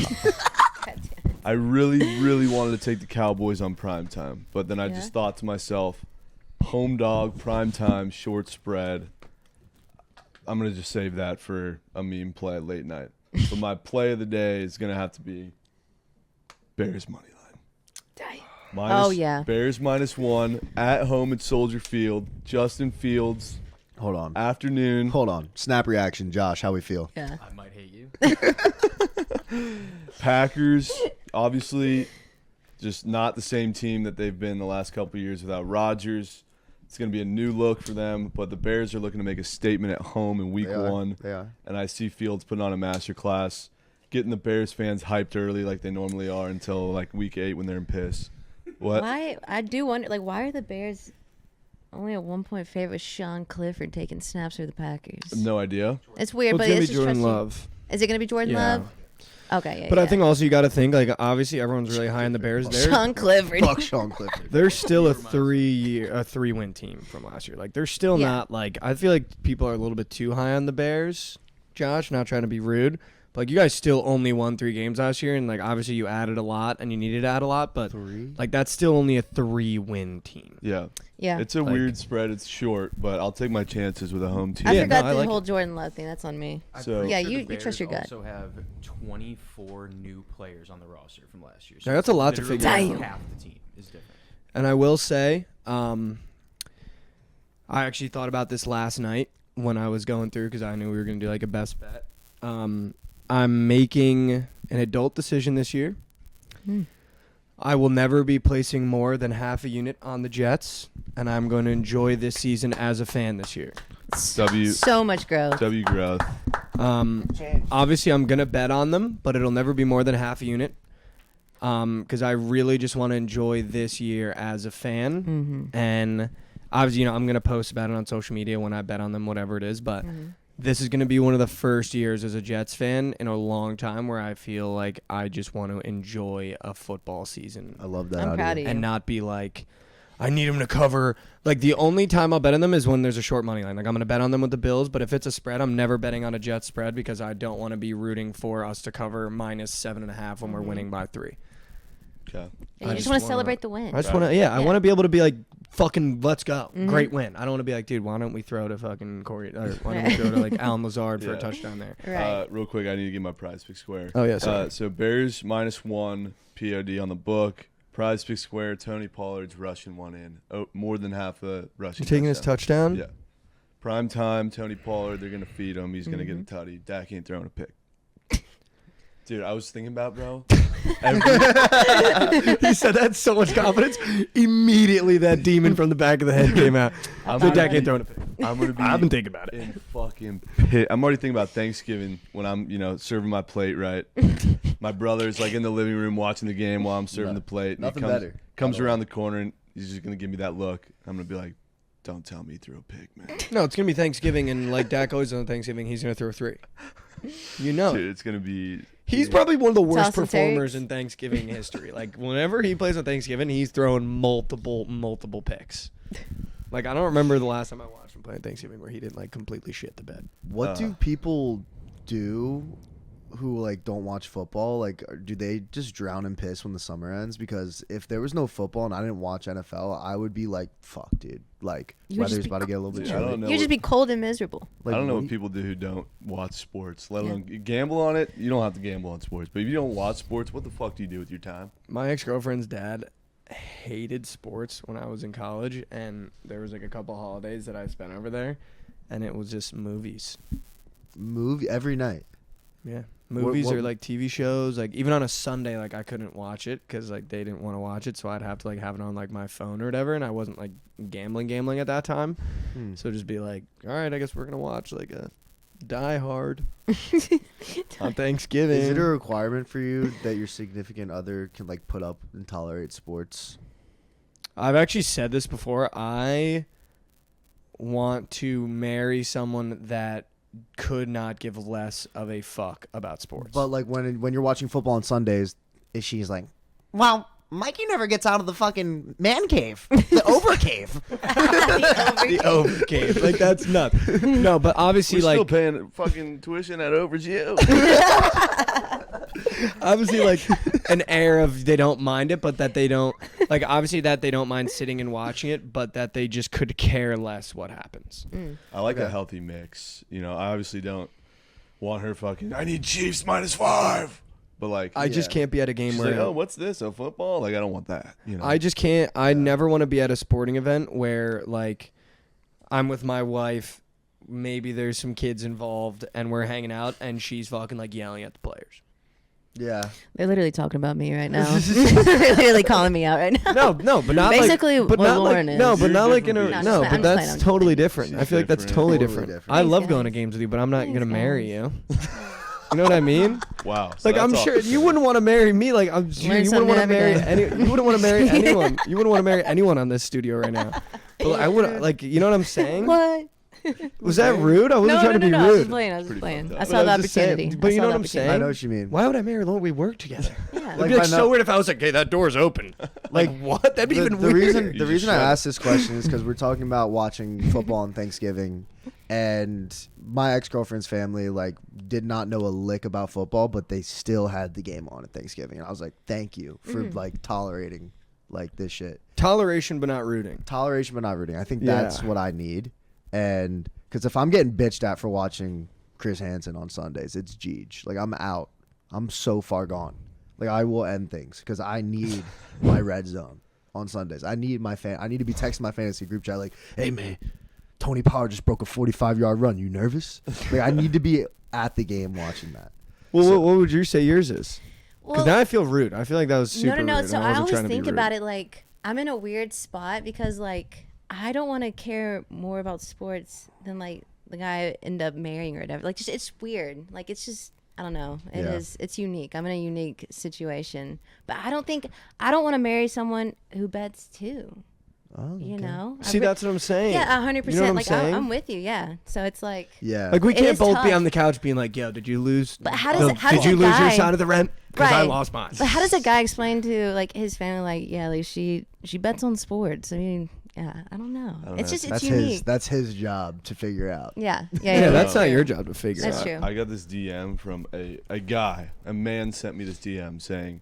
I really, really wanted to take the Cowboys on primetime, but then I Yeah. just thought to myself, home dog, primetime, short spread. I'm going to just save that for a meme play at late night. But my play of the day is going to have to be Bears money line. Oh, yeah. Bears -1 at home at Soldier Field. Justin Fields, Hold on. afternoon. Hold on. Snap reaction, Josh. How we feel? Yeah. I might hate you. Packers, obviously, just not the same team that they've been the last couple of years without Rodgers. It's going to be a new look for them, but the Bears are looking to make a statement at home in week They are. 1. They are. And I see Fields putting on a masterclass, getting the Bears fans hyped early like they normally are until like week 8 when they're in piss. What? Why? I do wonder, like, why are the Bears only a 1-point favorite with Sean Clifford taking snaps for the Packers? No idea. It's weird, Well, but it's going it's to be just Jordan trusting- Love. Is it going to be Jordan Yeah. Love? Okay, yeah. But I yeah. think also you got to think, like, obviously everyone's really high on the Bears. Sean Clifford. Fuck Sean Clifford. They're still a 3-win team from last year. Like, they're still Yeah. not, like, I feel like people are a little bit too high on the Bears, Josh, not trying to be rude. But like you guys still only won 3 games last year, and like obviously you added a lot and you needed to add a lot, but 3? like that's still only a 3-win team. Yeah. Yeah. It's a Like- weird spread. It's short, but I'll take my chances with a home team. I Yeah, forgot no, I the like whole Jordan Love thing. That's on me. I'm So- pretty Yeah, sure you the trust your Bears gut. also have 24 new players on the roster from last year. Yeah, that's a lot to literally figure out. Half the team is different. And I will say, I actually thought about this last night when I was going through because I knew we were going to do like a best bet. I'm making an adult decision this year. I will never be placing more than half a unit on the Jets, and I'm going to enjoy this season as a fan this year. W So much growth. W growth. Obviously, I'm going to bet on them, but it'll never be more than half a unit because I really just want to enjoy this year as a fan. And obviously, I'm going to post about it on social media when I bet on them, whatever it is, but this is going to be one of the first years as a Jets fan in a long time where I feel like I just want to enjoy a football season I love that. I'm out proud of of you. and not be like, I need them to cover. Like, the only time I'll bet on them is when there's a short money line. Like, I'm going to bet on them with the Bills, but if it's a spread, I'm never betting on a Jets spread because I don't want to be rooting for us to cover -7.5 when we're winning by 3. Okay. And I you just just want to wanna- celebrate the win. I just want to, I Yeah. want to be able to be like, fucking, let's go. Great win. I don't want to be like, dude, why don't we throw to fucking Corey, or why don't we throw to like Alan Lazard for a Yeah. touchdown there? Right. Real quick, I need to get my Prize Pick Square. Oh, yeah, sorry. So Bears -1 POD on the book. Prize Pick Square. Tony Pollard's rushing one in. Oh, more than half a rushing. You taking his touchdown? Yeah. Prime time. Tony Pollard. They're gonna feed him. He's gonna get a tutty. Dak ain't throwing a pick. Dude, I was thinking about, bro. He said that so much confidence. Immediately, that demon from the back of the head came out. I'm So gonna Dak be- ain't throwing a pick. I'm gonna be. I've been thinking about it. in fucking pit. I'm already thinking about Thanksgiving when I'm, serving my plate, right? My brother's like in the living room watching the game while I'm serving the plate. And nothing he comes, better. Comes around the corner and he's just gonna give me that look. I'm gonna be like, "Don't tell me he threw a pick, man." No, it's gonna be Thanksgiving, and like Dak always on Thanksgiving, he's gonna throw 3. You know, Dude, it's gonna be. he's probably one of the worst Toss and performers takes. in Thanksgiving history. Like whenever he plays on Thanksgiving, he's throwing multiple picks. Like I don't remember the last time I watched him play on Thanksgiving where he didn't like completely shit the bed. What do people do who like don't watch football? Like, do they just drown in piss when the summer ends? Because if there was no football and I didn't watch NFL, I would be like, "Fuck, dude!" Like, You would just weather's be about to get a little bit I chilly. don't know. You'd just be cold and miserable. Like, I don't know what what people do who don't watch sports, let alone you gamble on it. You don't have to gamble on sports, but if you don't watch sports, what the fuck do you do with your time? My ex-girlfriend's dad hated sports when I was in college, and there was like a couple holidays that I spent over there, and it was just movies. movie every night. Yeah, movies what- or like TV shows. Like even on a Sunday, like I couldn't watch it because like they didn't want to watch it, so I'd have to like have it on like my phone or whatever. And I wasn't like gambling at that time, so just be like, all right, I guess we're gonna watch like a Die Hard on Thanksgiving. Is it a requirement for you that your significant other can like put up and tolerate sports? I've actually said this before. I want to marry someone that could not give less of a fuck about sports. But like when you're watching football on Sundays, is she's like, "Well, Mikey never gets out of the fucking man cave, the over cave." the over cave, like that's nuts. No, but obviously, We're like still paying fucking tuition at Over's U. obviously, like an air of they don't mind it, but that they don't like. Obviously, that they don't mind sitting and watching it, but that they just could care less what happens. I like a Okay. healthy mix. I obviously don't want her fucking. I need Chiefs -5. But like, I just can't be at a game she's where like, oh, what's this? A football? Like, I don't want that. I just can't. I never want to be at a sporting event where like I'm with my wife. Maybe there's some kids involved, and we're hanging out, and she's fucking like yelling at the players. Yeah. They're literally talking about me right now. They're literally calling me out right now. No, but not Basically like, but what not Lauren like, is. no, but You're not like in a different no, beast. but I'm just that's playing, totally I'm different. She's I feel like that's different. totally Totally different. different. I love Thanks, going to guys. games with you, but I'm not Thanks, gonna marry guys. you. You know what I mean? Wow. So Like I'm that's sure opposite. you wouldn't want to marry me. Like I'm sure Learn you wouldn't want to something marry every any. You wouldn't want to marry anyone. You wouldn't want to marry anyone on this studio right now. But I would like. You know what I'm saying? What? Was that rude? I wasn't trying to be I was rude. just playing. I was just playing. I saw But the I was just saying- opportunity. but I you saw know the what I'm opportunity. saying? I know what you mean. Why would I marry Lauren? We work together. Yeah. It'd Like, be like by so now- weird if I was like, "Hey, that door's open." Like what? That'd be even the weirder. reason You I shut asked this question is because we're talking about watching football on Thanksgiving, and my ex-girlfriend's family like did not know a lick about football, but they still had the game on at Thanksgiving, and I was like, thank you for like tolerating like this shit. Toleration, but not rooting. Toleration but not rooting. I think Yeah. that's what I need, and because if I'm getting bitched at for watching Chris Hansen on Sundays, it's Jeej. Like I'm out. I'm so far gone. Like I will end things because I need my red zone on Sundays. I need I need to be texting my fantasy group chat like, "Hey man, Tony Pollard just broke a 45-yard run. You nervous?" Like I need to be at the game watching that. Well, what would you say yours is? Because Well, now I feel rude. I feel like that was super no. rude. So and I wasn't always trying to be think rude. about it like I'm in a weird spot because like I don't want to care more about sports than like the guy I end up marrying or whatever. Like just it's weird. Like it's just I don't know. It's unique. I'm in a unique situation. But I don't want to marry someone who bets too. Oh, You okay. know? See, that's what I'm saying. Yeah, 100%. You know what I'm like saying? I'm with you. Yeah. So it's like Yeah. Like we It can't is both be tough. on the couch being like, "Yo, did you lose? But how does did you lose your guy- side of the rent? Because I Right. lost mine." But how does a guy explain to like his family like yeah like she bets on sports? I mean yeah I don't know. don't It's know. just that's it's unique. that's his job to figure out. Yeah. Yeah, that's not your job to figure That's out. true. I got this DM from a man sent me this DM saying,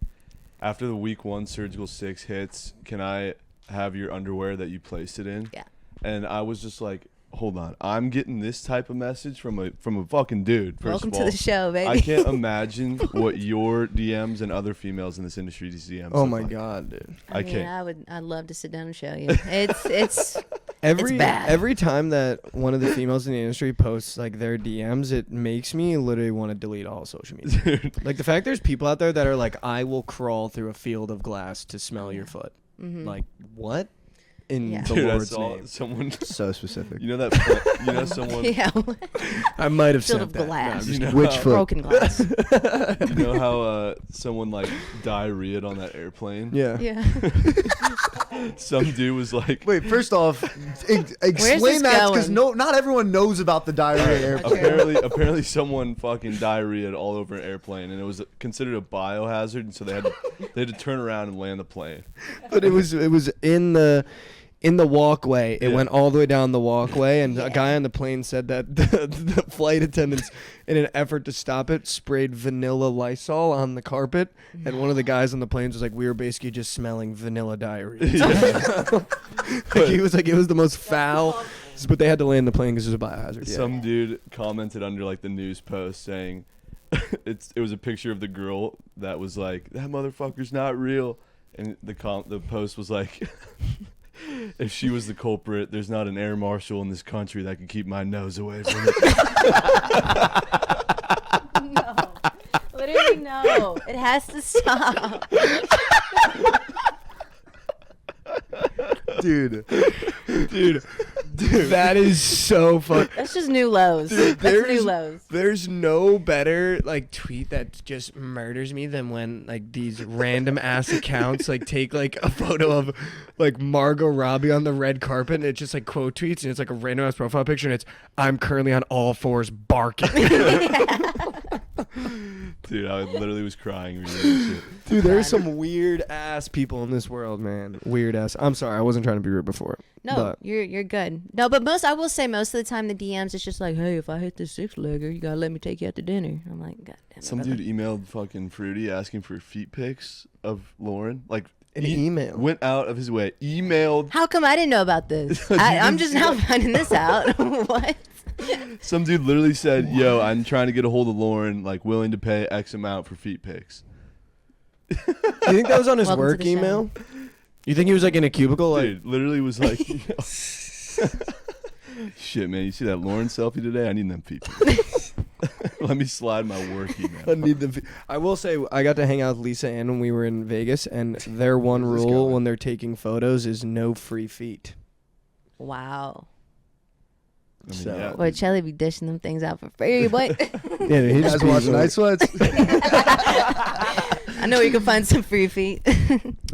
after the week 1 surgical 6 hits, can I have your underwear that you placed it in? Yeah. And I was just like, hold on, I'm getting this type of message from a fucking dude. First Welcome of to all, the show, baby. I can't imagine what your DMs and other females in this industry's DMs. Oh look my like. god, dude! I can't. I'd love to sit down and show you. It's bad. Every time that one of the females in the industry posts like their DMs, it makes me literally want to delete all social media. Dude. Like the fact there's people out there that are like, "I will crawl through a field of glass to smell your foot." Mhm. Like what? In Yeah. the Dude, I Lord's saw name. someone. So specific. You know that? You know someone. yeah, I might have field said of that. glass. No, I'm just You know, Which how, foot? broken glass. you know how someone like diarrheaed on that airplane? yeah. Yeah. Some dude was like, Wait, first off, explain this that because going? not everyone knows about the diarrhea airplane. apparently someone fucking diarrheaed all over an airplane, and it was considered a biohazard, and so they had to turn around and land the plane. But it was in the walkway. It Yeah. went all the way down the walkway, and a guy on the plane said that the flight attendants, in an effort to stop it, sprayed vanilla Lysol on the carpet. And one of the guys on the planes was like, "We were basically just smelling vanilla diarrhea." Like, he was like, it was the most foul. But they had to land the plane because it was a biohazard. Yeah. Some dude commented under like the news post saying, it was a picture of the girl that was like, "That motherfucker's not real," and the post was like. If she was the culprit, there's not an air marshal in this country that can keep my nose away from it. No. Literally no. It has to stop. Dude. That is so fun. That's just new lows. That's new lows. There's no better like tweet that just murders me than when like these random ass accounts like take like a photo of like Margot Robbie on the red carpet and it's just like quote tweets and it's like a random ass profile picture and it's "I'm currently on all fours barking." Dude, I literally was crying reading that shit. Dude, there's some weird ass people in this world, man. Weird ass. I'm sorry, I wasn't trying to be rude before. No, but you're good. No, but I will say most of the time the DMs it's just like, hey, if I hit this 6-legger, you gotta let me take you out to dinner. I'm like, God damn it. Some brother." dude emailed fucking Fruity asking for feet pics of Lauren. Like an email. went out of his way, emailed. How come I didn't know about this? You I'm didn't just see now that? finding this out. What? Some dude literally said, "Yo, I'm trying to get a hold of Lauren, like willing to pay X amount for feet pics." You think that was on his Welcome to work the show. email? You think he was like in a cubicle like Dude, literally was like, "Shit, man, you see that Lauren selfie today? I need them feet pics. Let me slide my work I email." need them. I will say I got to hang out with Lisa Ann when we were in Vegas, and their one Where's this rule going? when they're taking photos is no free feet. Wow. I mean, So- yeah, Boy, Chelly be dishing them things out for free, boy. Yeah, he You guys watching Night Sweats? I know you can find some free feet.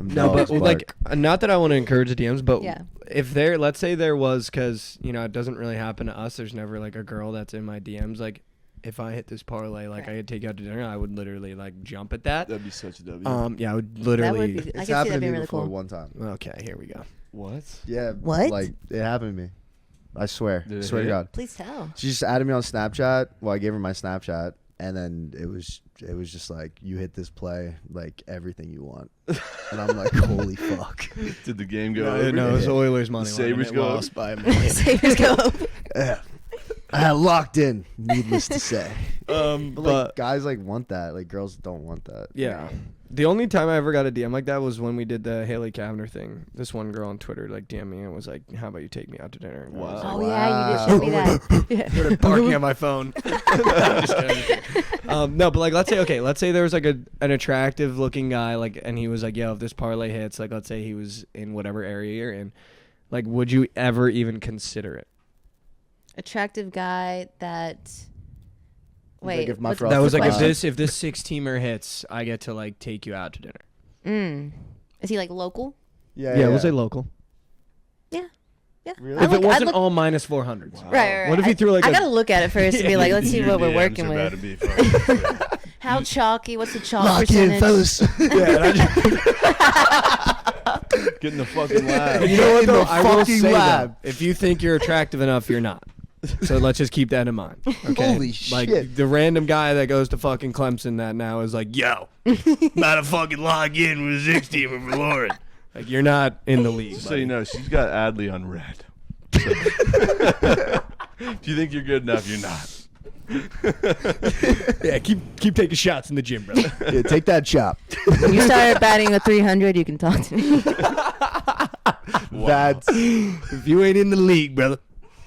No, but like, not that I want to encourage the DMs, but Yeah. if there, let's say there was, because it doesn't really happen to us. There's never like a girl that's in my DMs. Like, if I hit this parlay, like I could take you out to dinner, I would literally like jump at that. That'd be such a W. Yeah, I would literally. I It's can see happened that to me being really before cool. one time. Okay, here we go. What? Yeah. What? Like it happened to me. I swear. Did it Swear to hit? God. Please tell. She just added me on Snapchat. Well, I gave her my Snapchat, and then it was just like, you hit this play, like everything you want, and I'm like, holy fuck. Did the game go over? No, it was Oilers money. The Sabres line, and it go up. lost by a million. Sabres go. Yeah. I had locked in. Needless to say. But Like guys like want that. Like girls don't want that. yeah. The only time I ever got a DM like that was when we did the Haley Kavner thing. This one girl on Twitter like DM'd me and was like, "How about you take me out to dinner?" And I was Wow. Oh yeah, you did show me that. Yeah. barking at my phone. No, I'm just kidding. No, but like let's say there was like an attractive looking guy, like, and he was like, "Yo, if this parlay hits, like, let's say he was in whatever area you're in, like, would you ever even consider it?" Attractive guy that. Wait, Like if my what's- frost That was like, question? if this 6-teamer hits, I get to like take you out to dinner. Is he like local? Yeah. Yeah, we'll say local. Yeah. Really? I If look- it wasn't look- all minus 400s. Right. What if he threw like I a gotta look at it first and be like, let's see Your what we're DMs working are about with. to be fucking- How chalky? What's the chalk Lock percentage? in, fellas. Yeah, and I just, Get in the fucking lab. you know what In though? the I will fucking say lab. that if you think you're attractive enough, you're not. So let's just keep that in mind. Okay? Holy like, shit. the random guy that goes to fucking Clemson that now is like, yo, about to fucking log in with a 6-teamer for Lauren. Like, you're not in the league. Just so buddy. you know, she's got Adley on red. If you think you're good enough, you're not. Yeah, keep taking shots in the gym, brother. Yeah, take that chop. When you start batting a 300, you can talk to me. Wow. That's If you ain't in the league, brother,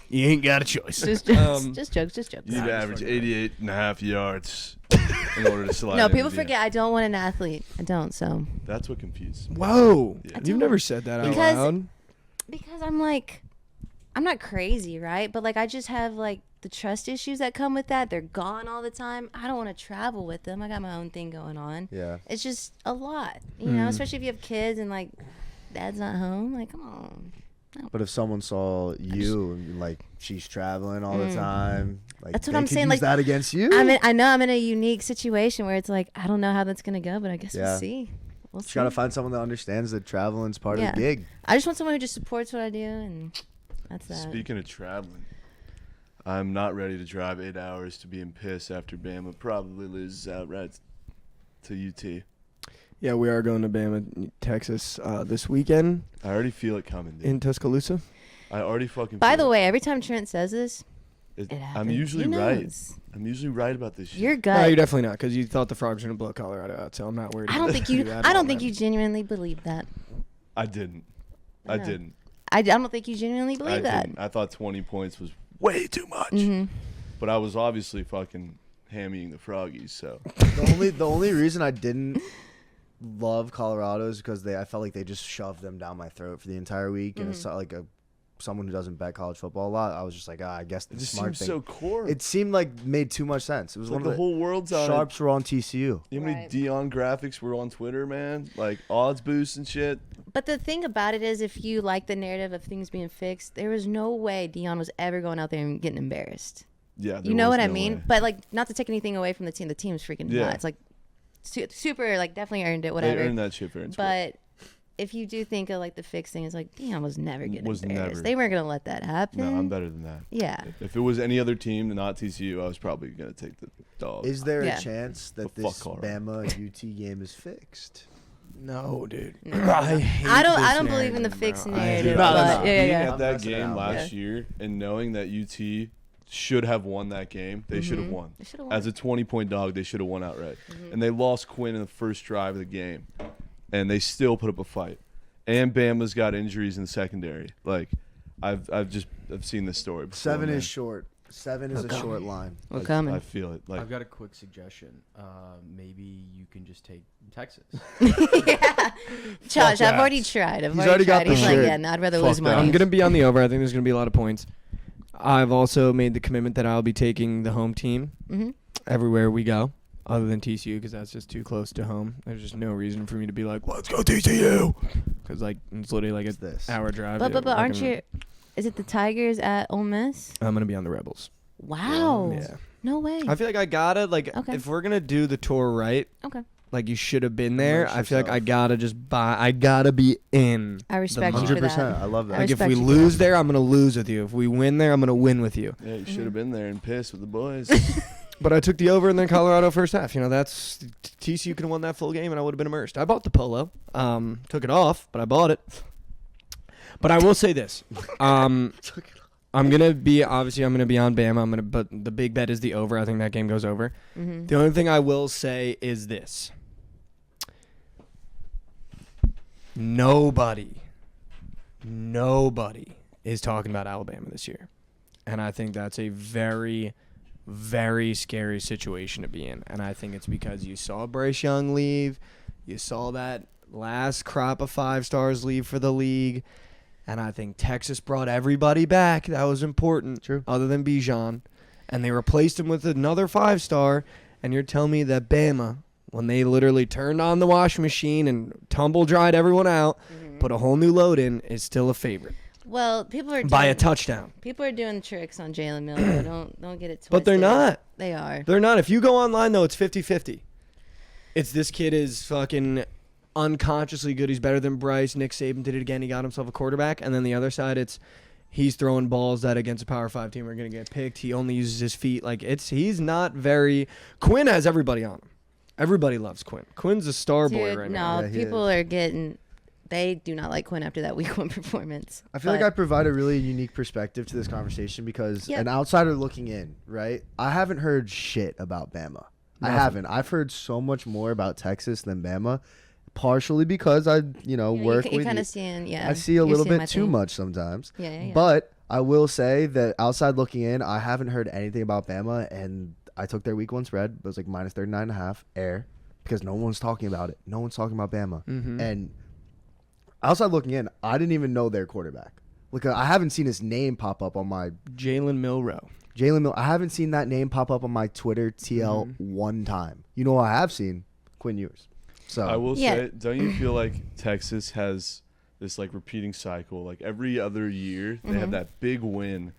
you ain't got a choice. Just jokes. Just jokes. You need to average 88.5 yards in order to slide. No, into people the- forget I don't want an athlete. I don't. So That's what confuses me. Whoa. Yeah. You've never said that out Because- loud. because I'm like, I'm not crazy, right? But like, I just have like the trust issues that come with that. They're gone all the time. I don't want to travel with them. I got my own thing going on. yeah. It's just a lot, you know, especially if you have kids and like dad's not home. Like, come on. But if someone saw you and like she's traveling all the time, like That's what they I'm could saying, use like, that against you. I know I'm in a unique situation where it's like I don't know how that's gonna go, but I guess Yeah. we'll see. We'll Just see. gotta find someone that understands that traveling's part Yeah. of the gig. I just want someone who just supports what I do, and that's that. Speaking of traveling, I'm not ready to drive 8 hours to be in piss after Bama probably loses outright to UT. Yeah, we are going to Bama, Texas this weekend I already feel it coming, dude. in Tuscaloosa. I already fucking By feel the it. way, every time Trent says this, It- it happens. I'm usually He right. knows. I'm usually right about this shit. Your No, gut. you're definitely not, because you thought the Frogs were going to blow Colorado out, so I'm not worried. I don't think you. at I all, don't think man. you genuinely believe that. I didn't. I know. didn't. I don't think you genuinely believe I that. didn't. I thought 20 points was way too much. Mm-hmm. But I was obviously fucking hammying the Froggies, so. The only reason I didn't love Colorado is because I felt like they just shoved them down my throat for the entire week, and it's like someone who doesn't bet college football a lot, I was just like, I guess the It just smart seems thing. so core. It seemed like made too much sense. It was It's like one the of whole world's on sharps were on TCU. it. You know how many Right. Dion graphics were on Twitter, man? Like odds boosts and shit. But the thing about it is, if you like the narrative of things being fixed, there was no way Dion was ever going out there and getting embarrassed. Yeah, You know what I no mean? way. But like, not to take anything away from the team. The team's freaking Yeah. nuts. Like, super, like, definitely earned it. They Whatever. earned that shit fair and square. But if you do think of like the fixed thing, it's like Dion was never getting Was embarrassed. never. They weren't gonna let that happen. No, I'm better than that. Yeah. If it was any other team, not TCU, I was probably gonna take the dog. Is there Yeah. a chance that But fuck this Colorado. Bama UT game is fixed? No, dude. No. I hate I this don't believe in the narrative, fixed bro. narrative, Dude, but I- yeah, being yeah. at I'm that messing game around. last year and knowing that UT should have won that game, they should have won. They should've won. Mm-hmm. As a 20-point dog, they should have won outright. And they lost Quinn in the first drive of the game, and they still put up a fight. And Bama's got injuries in the secondary. Like, I've seen this story before. 7 man. is short. 7 is a short line. We're I coming. feel it. Like, I've got a quick suggestion. Maybe you can just take Texas. Yeah. Josh, that. I've already tried. He's already got tried. the He's like, shirt. yeah, no, I'd rather Fuck lose that. money. I'm going to be on the over. I think there's going to be a lot of points. I've also made the commitment that I'll be taking the home team everywhere we go, other than TCU, because that's just too close to home. There's just no reason for me to be like, let's go TCU. because like it's literally like It's this. hour drive. But Yeah, aren't you? Is it the Tigers at Ole Miss? I'm gonna be on the Rebels. Wow. Yeah. No way. I feel like I gotta Okay. if we're gonna do the tour right, Okay. like you should have been there. Immerse I feel like I yourself. gotta I gotta be in. I respect you for 100%. that. I love that. I Like if respect we you for lose there, I'm gonna lose with you. If we win there, I'm gonna win with you. Yeah, you should have been there and pissed with the boys. But I took the over in the Colorado first half. You know, that's TCU could have won that full game, and I would have been immersed. I bought the polo. Took it off, but I bought it. But I will say this. I'm gonna be on Bama. But the big bet is the over. I think that game goes over. Mm-hmm. The only thing I will say is this: nobody is talking about Alabama this year, and I think that's a very, very scary situation to be in. And I think it's because you saw Bryce Young leave, you saw that last crop of 5 stars leave for the league. And I think Texas brought everybody back. That was important. True. Other than Bijan. And they replaced him with another 5-star. And you're telling me that Bama, when they literally turned on the washing machine and tumble-dried everyone out, put a whole new load in, is still a favorite. Well, people are By a doing, touchdown. people are doing tricks on Jalen Miller. Don't get it twisted. But they're not. They are. They're not. If you go online, though, it's 50-50. It's this kid is fucking unconsciously good. He's better than Bryce. Nick Saban did it again. He got himself a quarterback. And then the other side, it's he's throwing balls that against a Power 5 team are going to get picked. He only uses his feet. Like, he's not very... Quinn has everybody on him. Everybody loves Quinn. Quinn's a star boy Dude, right no, now. Yeah, he people are getting... They do not like Quinn after that week 1 performance. I feel But- like I provide a really unique perspective to this conversation because Yep. an outsider looking in, right? I haven't heard shit about Bama. I haven't. I've heard so much more about Texas than Bama, partially because I, work you're with kind you. of seeing, I see a you're little seeing bit my too thing. much sometimes. Yeah. But I will say that outside looking in, I haven't heard anything about Bama, and I took their week 1 spread. It was like minus 39.5 air because no one's talking about it. No one's talking about Bama. Mhm. And outside looking in, I didn't even know their quarterback. Like I haven't seen his name pop up on my Jalen Milroe. Jalen Mill. I haven't seen that name pop up on my Twitter TL one time. You know what I have seen? Quinn Ewers. So I will Yeah. say, don't you feel like Texas has this like repeating cycle? Like every other year, they have that big win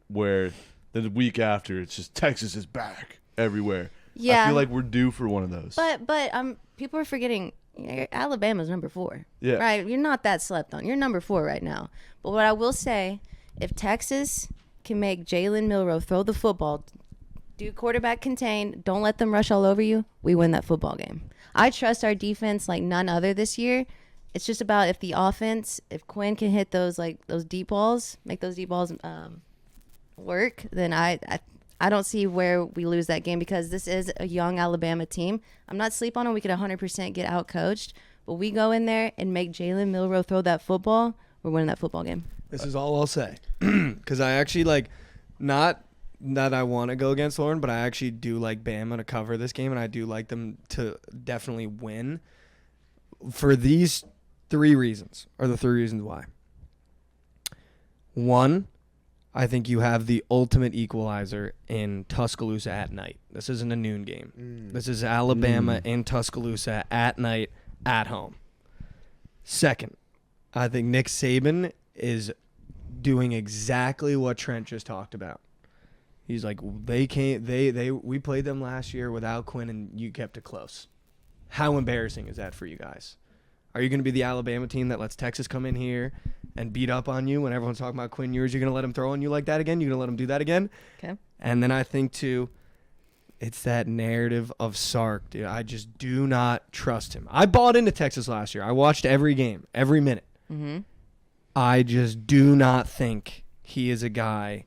where the week after it's just Texas is back everywhere. Yeah. I feel like we're due for one of those. But people are forgetting Alabama's number 4. Yeah. Right? You're not that slept on. You're number 4 right now. But what I will say, if Texas can make Jalen Milroe throw the football, do quarterback contain, don't let them rush all over you, we win that football game. I trust our defense like none other this year. It's just about if the offense, if Quinn can hit those deep balls, make those deep balls work, then I don't see where we lose that game because this is a young Alabama team. I'm not sleep on them. We could 100% get out coached, but we go in there and make Jalen Milroe throw that football, we're winning that football game. This is all I'll say. Because I actually not that I want to go against Lauren, but I actually do like Bama to cover this game, and I do like them to definitely win. For these 3 reasons, are the 3 reasons why. 1, I think you have the ultimate equalizer in Tuscaloosa at night. This isn't a noon game. This is Alabama in Tuscaloosa at night at home. 2nd, I think Nick Saban is doing exactly what Trent just talked about. He's like, we played them last year without Quinn and you kept it close. How embarrassing is that for you guys? Are you going to be the Alabama team that lets Texas come in here and beat up on you when everyone's talking about Quinn Ewers? You're going to let him throw on you like that again? You're going to let him do that again? Okay. And then I think, too, it's that narrative of Sark, dude. I just do not trust him. I bought into Texas last year. I watched every game, every minute. Mm-hmm. I just do not think he is a guy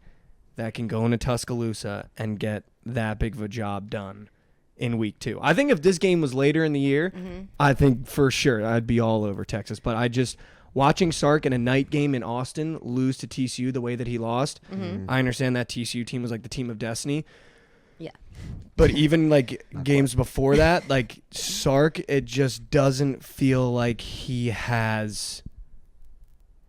that can go into Tuscaloosa and get that big of a job done in week 2. I think if this game was later in the year, I think for sure I'd be all over Texas. But I just, watching Sark in a night game in Austin lose to TCU the way that he lost, I understand that TCU team was like the team of destiny. Yeah. But even games before that, Sark, it just doesn't feel like he has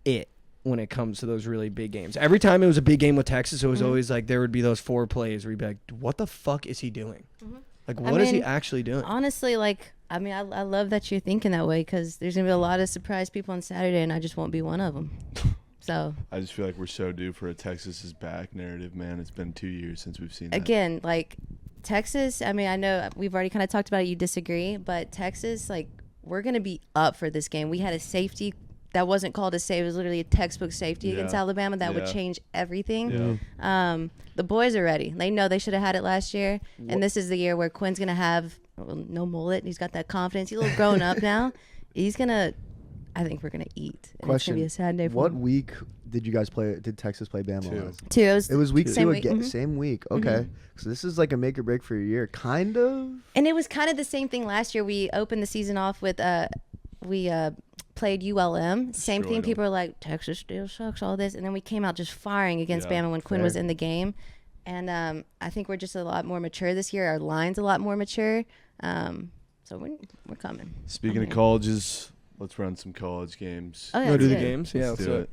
it when it comes to those really big games. Every time it was a big game with Texas, it was always there would be those 4 plays where you'd be like, what the fuck is he doing? What is he mean, actually doing? Honestly, I mean, I love that you're thinking that way because there's going to be a lot of surprise people on Saturday, and I just won't be one of them. So I just feel like we're so due for a Texas is back narrative, man. It's been 2 years since we've seen that. Again, like Texas, I mean, I know we've already kind of talked about it. You disagree, but Texas, like, we're going to be up for this game. We had a safety that wasn't called a save. It was literally a textbook safety against Alabama that would change everything. Yeah. The boys are ready. They know they should have had it last year. And this is the year where Quinn's going to have no mullet. He's got that confidence. He's a little grown up now. He's going to, I think we're going to eat. And it's going to be a sad day for What him. week did you guys play? Did Texas play Bama last? 2. It was week Same 2 week. again. Mhm. Same week. Okay. So this is like a make or break for your year, kind of. And it was kind of the same thing last year. We opened the season off with we played ULM. Same thing. People are like, Texas still sucks, all this. And then we came out just firing against Bama when Quinn was in the game. And I think we're just a lot more mature this year. Our line's a lot more mature. So we're coming. Speaking of colleges, let's run some college games. Oh, yeah, Go do the let's do it. games. Yeah, Let's let's do do it.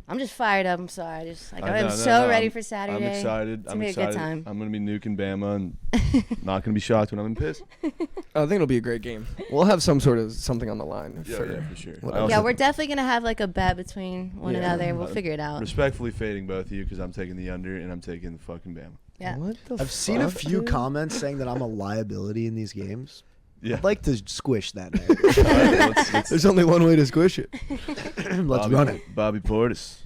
I'm just fired up. I'm sorry. I'm No, so ready I'm- for Saturday. I'm excited. It's gonna be a good time. I'm going to be nuking Bama and not going to be shocked when I'm in piss. I think it'll be a great game. We'll have some sort of something on the line. Yeah, for sure. What I else? Yeah, also we're definitely gonna have like a bet between one another. We'll figure it out. respectfully fading both of you because I'm taking the under and I'm taking the fucking Bama. Yeah. What the I've seen a fuck, few dude? comments saying that I'm a liability in these games. Yeah. I'd like to squish that narrative. All right, let's There's only one way to squish it. Let's run it. Bobby Portis.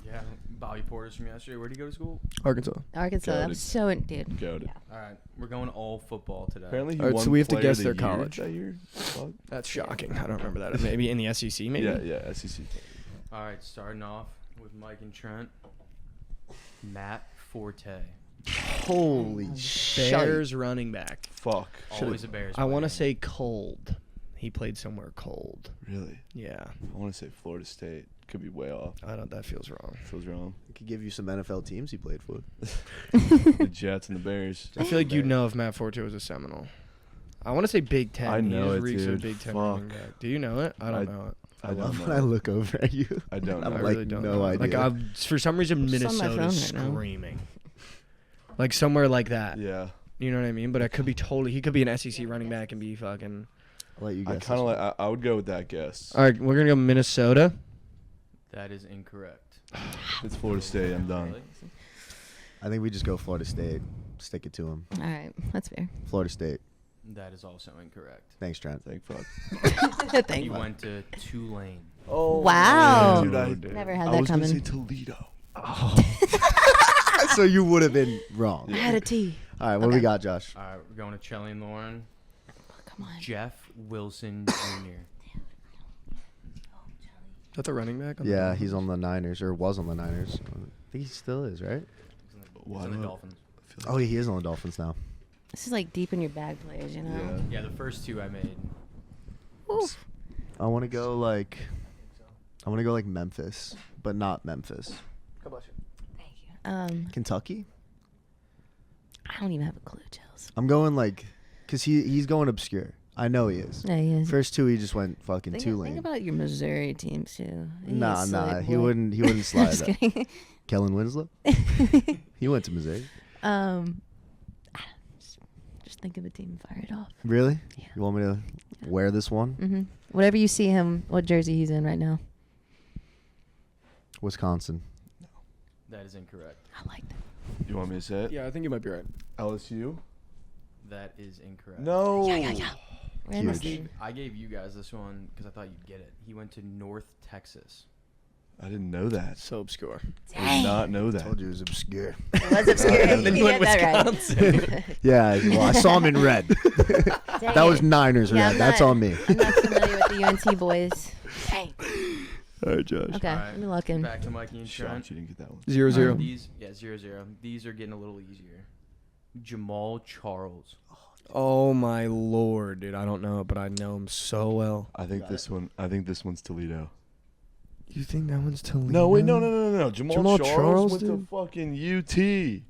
Yeah, Bobby Portis from yesterday. Where'd he go to school? Arkansas. Arkansas. Got I'm it. so dude. Got it. All right, we're going all football today. Apparently he All right, won so we have to Player guess of their the Year college. that year. Fuck. That's shocking. I don't remember that. Maybe in the SEC, maybe? Yeah, SEC. All right, starting off with Mike and Trent. Matt Forte. Holy shit. Bears running back. Fuck. Always a Bears. I want to player. say cold. He played somewhere cold. Really? Yeah. I want to say Florida State. Could be way off. I don't. That feels wrong. Feels wrong. I could give you some NFL teams he played for. The Jets and the Bears. I feel like you'd know if Matt Forte was a Seminole. I want to say Big Ten. I know he it, just reeks of dude. Big Ten Fuck. running back. Do you know it? I don't I- know it. I I don't love know. when I look over at you. I don't know. I'm I like, really don't no know. idea. Like, for some reason, It's on my Minnesota's phone right now. screaming. Like somewhere like that. Yeah. You know what I mean? But I could be totally. He could be an SEC running back and be fucking. I'll let you I guess. kind of like. I would go with that guess. All right, we're gonna go Minnesota. That is incorrect. It's Florida State. I'm done. Really? I think we just go Florida State. Stick it to him. All right, that's fair. Florida State. That is also incorrect. Thanks, Trent. Thank fuck. Thank He you. went to Tulane. Oh. Wow. Dude, I Never had I that was gonna coming. say Toledo. So you would have been wrong. I had a T. All right, what do we got, Josh? All right, we're going to Chelly and Lauren. Come on. Jeff Wilson Jr. Is that the running back? on the Yeah, Dolphins? he's on the Niners, or was on the Niners. I think he still is, right? He's on the Dolphins. Oh, he is on the Dolphins now. This is like deep in your bag players, you know. Yeah. Yeah, the first two I made. Oof. I want to go like Memphis, but not Memphis. Thank you. Kentucky? I don't even have a clue, Chels. I'm going like, cause he's going obscure. I know he is. Yeah, he is. First two, he just went fucking Think Tulane. about your Missouri teams too. Nah, He's nah, silly he boy. wouldn't slide Just that. kidding. Kellen Winslow? He went to Missouri. Just think of a team and fire it off. Really? Yeah. You want me to wear this one? Mm-hmm. Whatever you see him, what jersey he's in right now. Wisconsin. That is incorrect. I like that. You want me to say it? Yeah, I think you might be right. LSU. That is incorrect. No. Random Huge. Steve. I gave you guys this one because I thought you'd get it. He went to North Texas. I didn't know that. So obscure. I did not know that. Told you it was obscure. It was obscure. And then You you went had that right. Wisconsin. Yeah, well, I saw him in red. Dang That was it. Niners Yeah, red. I'm That's not- on me. I'm not familiar with the UNT boys. Dang. All right, Josh. Okay, All right, let me look in. Back to Mikey and Trent. Shocked you didn't get that one. 0-0. These, 0-0. These are getting a little easier. Jamal Charles. Oh my lord, dude! I don't know it, but I know him so well. I think this one. I think this one's Toledo. You think that one's Toledo? No, wait, no. Jamal Jamal Charles, Charles, went dude? to fucking UT.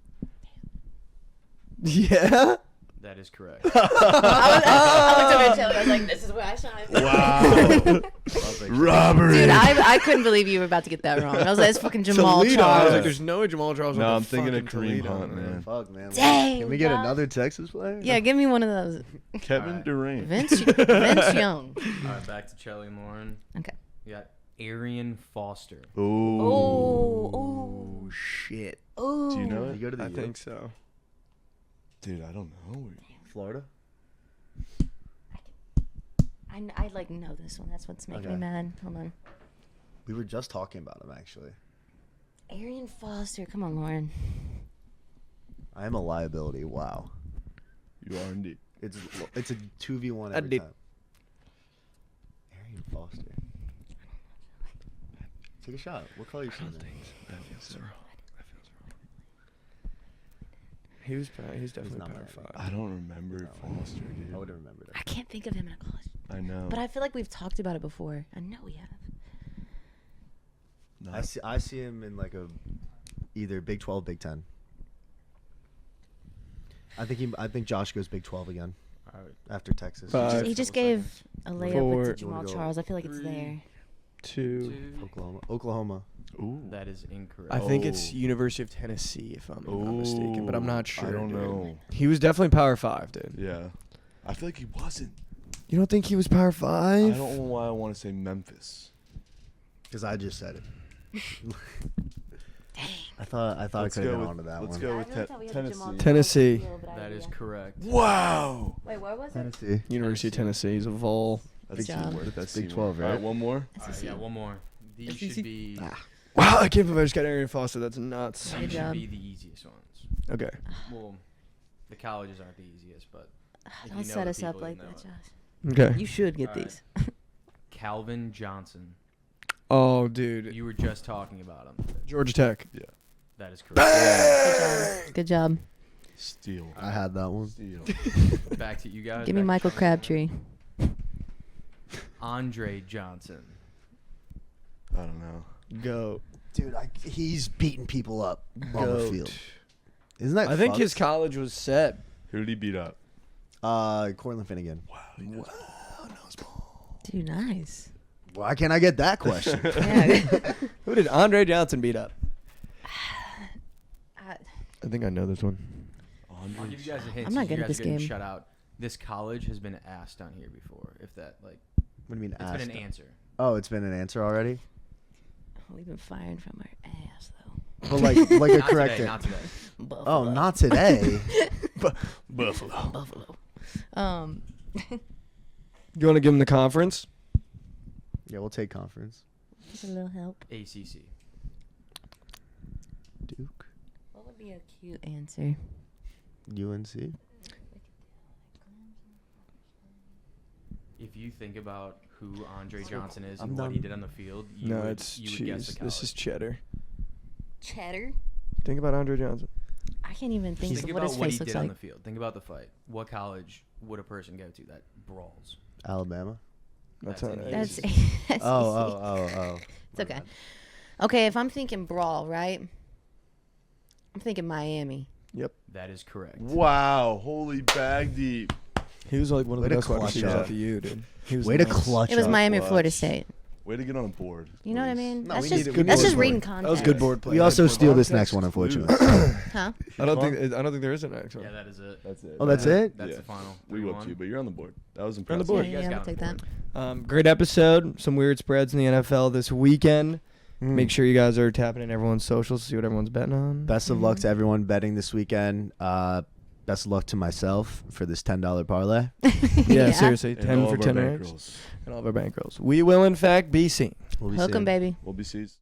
Yeah. That is correct. I looked over at Chelsea. I was like, this is where I shine. Wow. I was like, Robbery. Dude, I couldn't believe you were about to get that wrong. I was like, it's fucking Jamal Toledo. I was Charles. like, there's no Jamal Charles. No, on I'm the thinking of fucking Kareem Toledo, Hunt, man. Fuck, man. Dang, Can we get Josh. another Texas player? Yeah, give me one of those. Kevin Alright. Durant. Vince Young. All right, back to Chelly and Lauren. Okay. We got Arian Foster. Ooh. Oh, Shit. oh. Do you know You it? go to the I U? think so. Dude, I don't know. Florida? I like know this one. That's what's making me Okay. mad. Hold on. We were just talking about him, actually. Arian Foster. Come on, Lauren. I am a liability. Wow. You are indeed. It's a 2v1 I every did. time. Arian Foster. Take a shot. What color are you seeing? That feels wrong. He's definitely not power Miami. 5. I don't remember Foster, dude. I would have remembered I it. can't think of him in a college. I know. But I feel like we've talked about it before. I know we have. No. I see him in like a either Big 12, Big 10. I think Josh goes Big 12 again All right. after Texas. Five. He just gave a layup Four. with You Jamal wanna go Charles. I feel like it's 3, there. 2. Oklahoma. Ooh. That is incorrect. I think it's Oh. University of Tennessee, if I'm not mistaken, but I'm not Ooh, sure. I don't dude. know. He was definitely power 5, dude. Yeah. I feel like he wasn't. You don't think he was power 5? I don't know why I want to say Memphis. Because I just said it. I thought I Let's could have go been with- onto that let's one. go with Tennessee. Tennessee. That is correct. Wow. Wait, where was it? Tennessee. University of Tennessee. He's a Vol. That's Good job. teamwork. That's Big teamwork. 12, All right, right? one more. All right, yeah, one more. These SEC. should be Wow, I can't believe I just got Arian Foster. That's nuts. Good these should job. be the easiest ones. Okay. Well, the colleges aren't the easiest, but if Don't you know set the us up people, like you know that, it. Josh. Okay. You should get All right. these. Calvin Johnson. Oh, dude. You were just talking about him. Georgia Tech. That is correct. Good job. Good job. Steal. I had that one. Steal. Back to you guys. Give me Back to Michael Trent. Crabtree. Andre Johnson. I don't know. Goat. Dude, he's beating people up on the Goat. field. Isn't that I think fucked? his college was set. Who did he beat up? Cortland Finnegan. Wow. Dude, nice. Why can't I get that question? Yeah. Who did Andre Johnson beat up? I- I think I know this one. I'll give you guys a hint. I'm not since you good at guys this are getting game. Shut out. This college has been asked on here before. If that like, What do you mean it's asked? been an answer. Oh, it's been an answer already? We've been firing from our ass, though. But like a Not correct today. answer. Not today. Buffalo. Oh, not today. Buffalo. Buffalo. You want to give him the conference? Yeah, we'll take conference. Just a little help. ACC. Duke. What would be a cute answer? UNC. If you think about who Andre Johnson is I'm and what he done. did on the field, you No, would, it's you would guess cheese. the This is college. cheddar. Cheddar? Think about Andre Johnson. I can't even think Think of what about his what face he looks did on like. the field. Think about the fight. What college would a person go to that brawls? Alabama. That's That's how in it the is. That's ACC. that's Oh. It's okay. Okay, if I'm thinking brawl, right? I'm thinking Miami. That is correct. Wow. Holy bag deep. He was like one of Way the to best wide clutch receivers up. after you, dude. He was Way to nuts. clutch It was up. Miami or clutch. Florida State. Way to get on a board. You know what I please. mean? No, that's we just need it. that's Good just board reading play. context. That was good board play. We also Good board steal play. this next one, unfortunately. Huh? I don't think there is a next one. Yeah, that is it. That's it. Oh, that's it? That's Yeah. the final. We go up 3-1. to you, but you're on the board. That was on impressive. the board. You Yeah, guys we'll got take on that. the board. Great episode. Some weird spreads in the NFL this weekend. Make sure you guys are tapping in everyone's socials to see what everyone's betting on. Best of luck to everyone betting this weekend. Best of luck to myself for this $10 parlay. Yeah, seriously. And 10 all for of our 10 bank eggs. rolls. And all of our bankrolls. We will, in fact, be seen. We'll be Hook 'em, seeing. baby. We'll be seized.